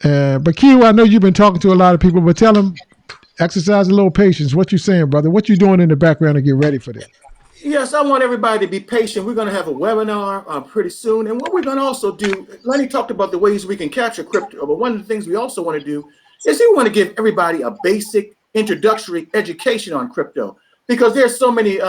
But Q, I know you've been talking to a lot of people, but tell them, exercise a little patience. What you saying, brother? What you doing in the background to get ready for this? Yes, I want everybody to be patient. We're going to have a webinar pretty soon. And what we're going to also do, Lenny talked about the ways we can capture crypto, but one of the things we also want to do is we want to give everybody a basic introductory education on crypto, because there's so many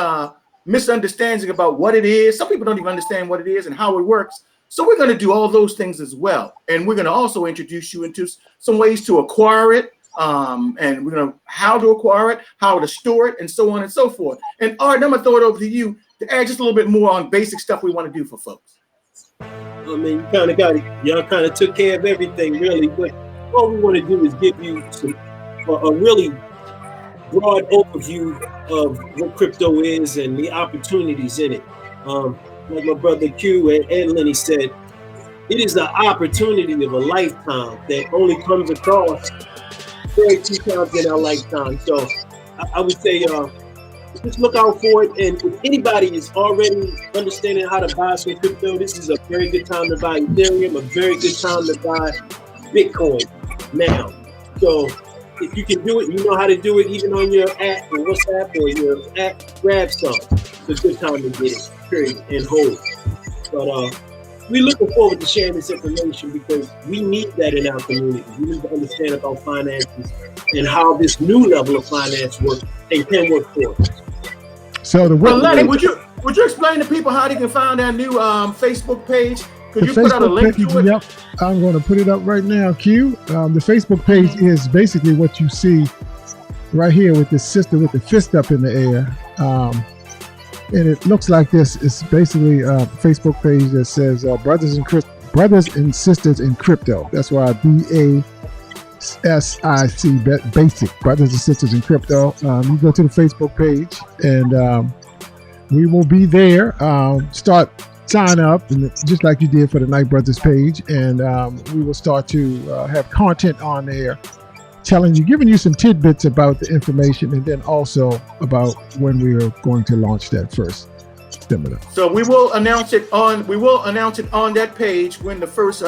misunderstandings about what it is. Some people don't even understand what it is and how it works. So we're going to do all those things as well. And we're going to also introduce you into some ways to acquire it, and we're gonna how to acquire it, how to store it, and so on and so forth. And Art, I'm gonna throw it over to you to add just a little bit more on basic stuff we want to do for folks. I mean, you kind of got it. Y'all kind of took care of everything, really. But all we want to do is give you a really broad overview of what crypto is and the opportunities in it. Like my brother Q and Lenny said, it is an opportunity of a lifetime that only comes across very few times in our lifetime. So I would say just look out for it. And if anybody is already understanding how to buy some crypto, this is a very good time to buy Ethereum, a very good time to buy Bitcoin now. So if you can do it, you know how to do it even on your app or WhatsApp or your app, grab some. It's a good time to get it, period, and hold. But we're looking forward to sharing this information because we need that in our community. We need to understand about finances and how this new level of finance works and can work for us. So Lenny, would you explain to people how they can find our new Facebook page? Could you put out a link to it? Yep, I'm going to put it up right now, Q. The Facebook page is basically what you see right here with this sister with the fist up in the air. And it looks like this. It's basically a Facebook page that says Brothers and Sisters in Crypto. That's why BASIC, basic, Brothers and Sisters in Crypto. You go to the Facebook page and we will be there. Sign up, and just like you did for the Night Brothers page, and we will start to have content on there giving you some tidbits about the information, and then also about when we are going to launch that first seminar. So we will announce it on that page when the first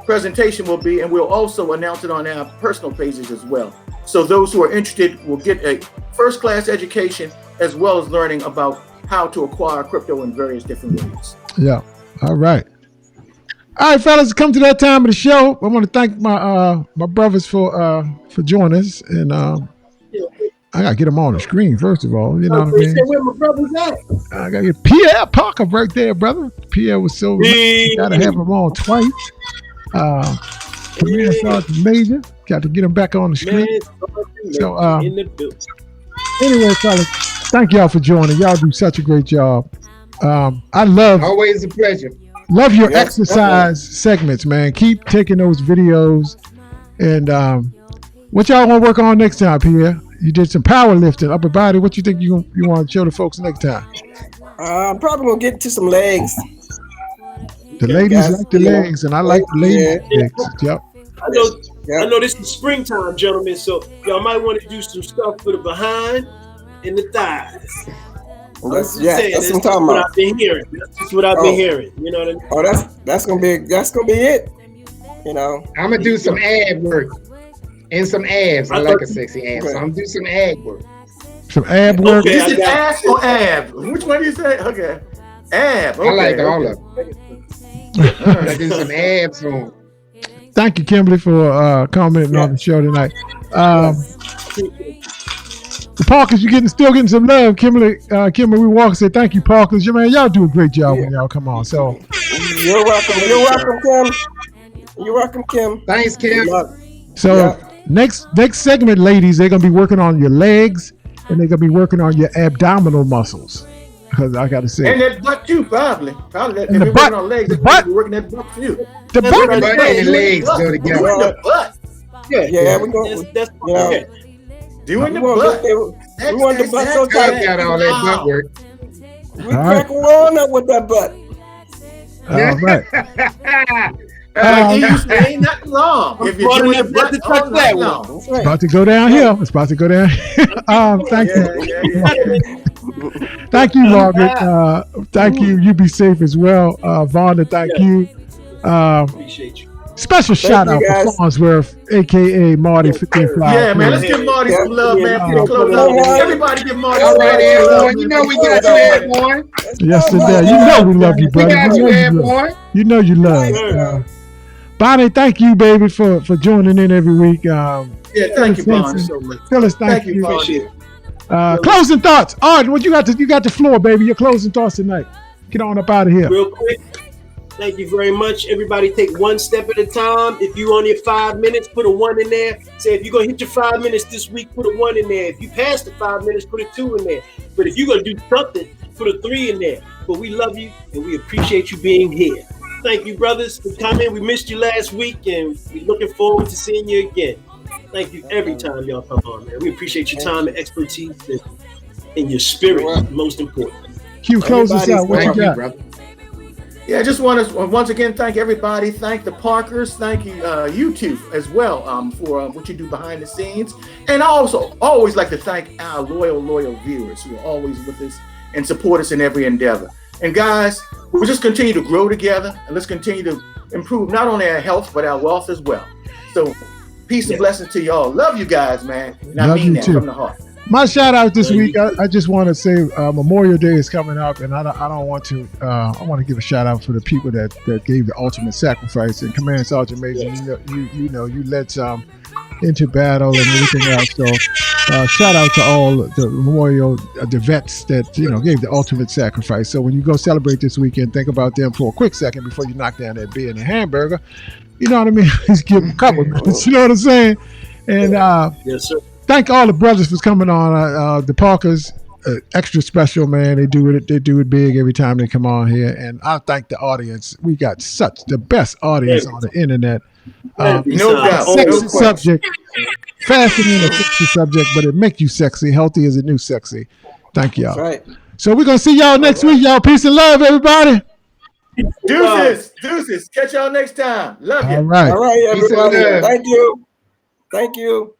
presentation will be, and we'll also announce it on our personal pages as well. So those who are interested will get a first-class education as well as learning about how to acquire crypto in various different ways. Yeah. All right. All right, fellas, come to that time of the show. I want to thank my brothers for joining us, and I gotta get them on the screen first of all. You know what I mean? Where my brothers at? I gotta get Pierre Parker right there, brother. Pierre was so gotta have him on twice. Command Sergeant Major, got to get him back on the screen. So anyway, fellas, thank y'all for joining. Y'all do such a great job. Always a pleasure. Love your exercise segments, man. Keep taking those videos. And what y'all want to work on next time, Pierre? You did some powerlifting, upper body. What you think you want to show the folks next time? I'm probably going to get to some legs. The ladies like the legs, and I like the ladies' legs. Yep. I know this is springtime, gentlemen, so y'all might want to do some stuff for the behind and the thighs. That's what I'm talking about. I've been hearing. That's just what I've been hearing. You know what I mean? Oh, that's gonna be it. You know, I'm gonna do some ab work and some abs. I like a sexy ab, so I'm gonna do some ab work. Some ab work. Okay, is it ass or ab? Which one do you say? Okay, ab. Okay, I like all of them. I do some abs on. Thank you, Kimberly, for commenting on the show tonight. The Parkers, still getting some love. Kimberly Walker said, "Thank you, Parkers. Y'all do a great job when y'all come on." So you're welcome, Kim. You're welcome, Kim. Thanks, Kim. So next segment, ladies, they're gonna be working on your legs and they're gonna be working on your abdominal muscles. Because I gotta say, and that butt too, probably. And the butt, on legs, the butt, working that butt too. The butt and legs go together. The butt. Yeah, we're going. That's okay. Doing the butt. We want the butt so tight. Got all that butt work. We crack on up with that butt. All right. Ain't nothing wrong. If you're doing the butt to touch that one. It's about to go downhill. It's about to go down. Thank you. Thank you, Margaret. Thank you. You be safe as well. Vonda, thank you. Appreciate you. Special shout out for Farnsworth, aka Marty 15 Fly. Yeah, man. Let's give Marty some love, man. Everybody give Marty some love. You know we got you, Airborne. Yes, today. You know we love you, brother. We got you, Airborne. You know you love. Bonnie, thank you, baby, for joining in every week. Thank you, Bonnie, so much. Phyllis, thank you. Closing thoughts. Art, what you got the floor, baby. Your closing thoughts tonight. Get on up out of here. Real quick. Thank you very much. Everybody take one step at a time. If you on your 5 minutes, put a 1 in there. Say if you're going to hit your 5 minutes this week, put a 1 in there. If you pass the 5 minutes, put a 2 in there. But if you're going to do something, put a 3 in there. But we love you and we appreciate you being here. Thank you, brothers, for coming. We missed you last week and we're looking forward to seeing you again. Thank you every time y'all come on, man. We appreciate your time and expertise and your spirit, most important. Q, close us out. What you got? Brother. Yeah, I just want to once again thank everybody. Thank the Parkers. Thank you, YouTube as well, for what you do behind the scenes. And I also always like to thank our loyal viewers who are always with us and support us in every endeavor. And guys, we'll just continue to grow together and let's continue to improve not only our health but our wealth as well. So, peace and blessings to y'all. Love you guys, man. And I mean that from the heart. My shout out this week, I just want to say Memorial Day is coming up, and I want to give a shout out for the people that gave the ultimate sacrifice. And Command Sergeant Major, you led some into battle and everything else. So shout out to all the Memorial, the vets that gave the ultimate sacrifice. So when you go celebrate this weekend, think about them for a quick second before you knock down that beer and a hamburger. You know what I mean? Just give them a couple minutes. You know what I'm saying? And yes, sir. Thank all the brothers for coming on. The Parkers, extra special, man. They do it big every time they come on here. And I thank the audience. We got the best audience on the internet. No doubt. Sexy subject. Fasting ain't a sexy subject, but it make you sexy. Healthy is a new sexy. Thank y'all. That's right. So we're going to see y'all next week, y'all. Peace and love, everybody. Deuces. Catch y'all next time. Love you. All right. All right, everybody. Thank you.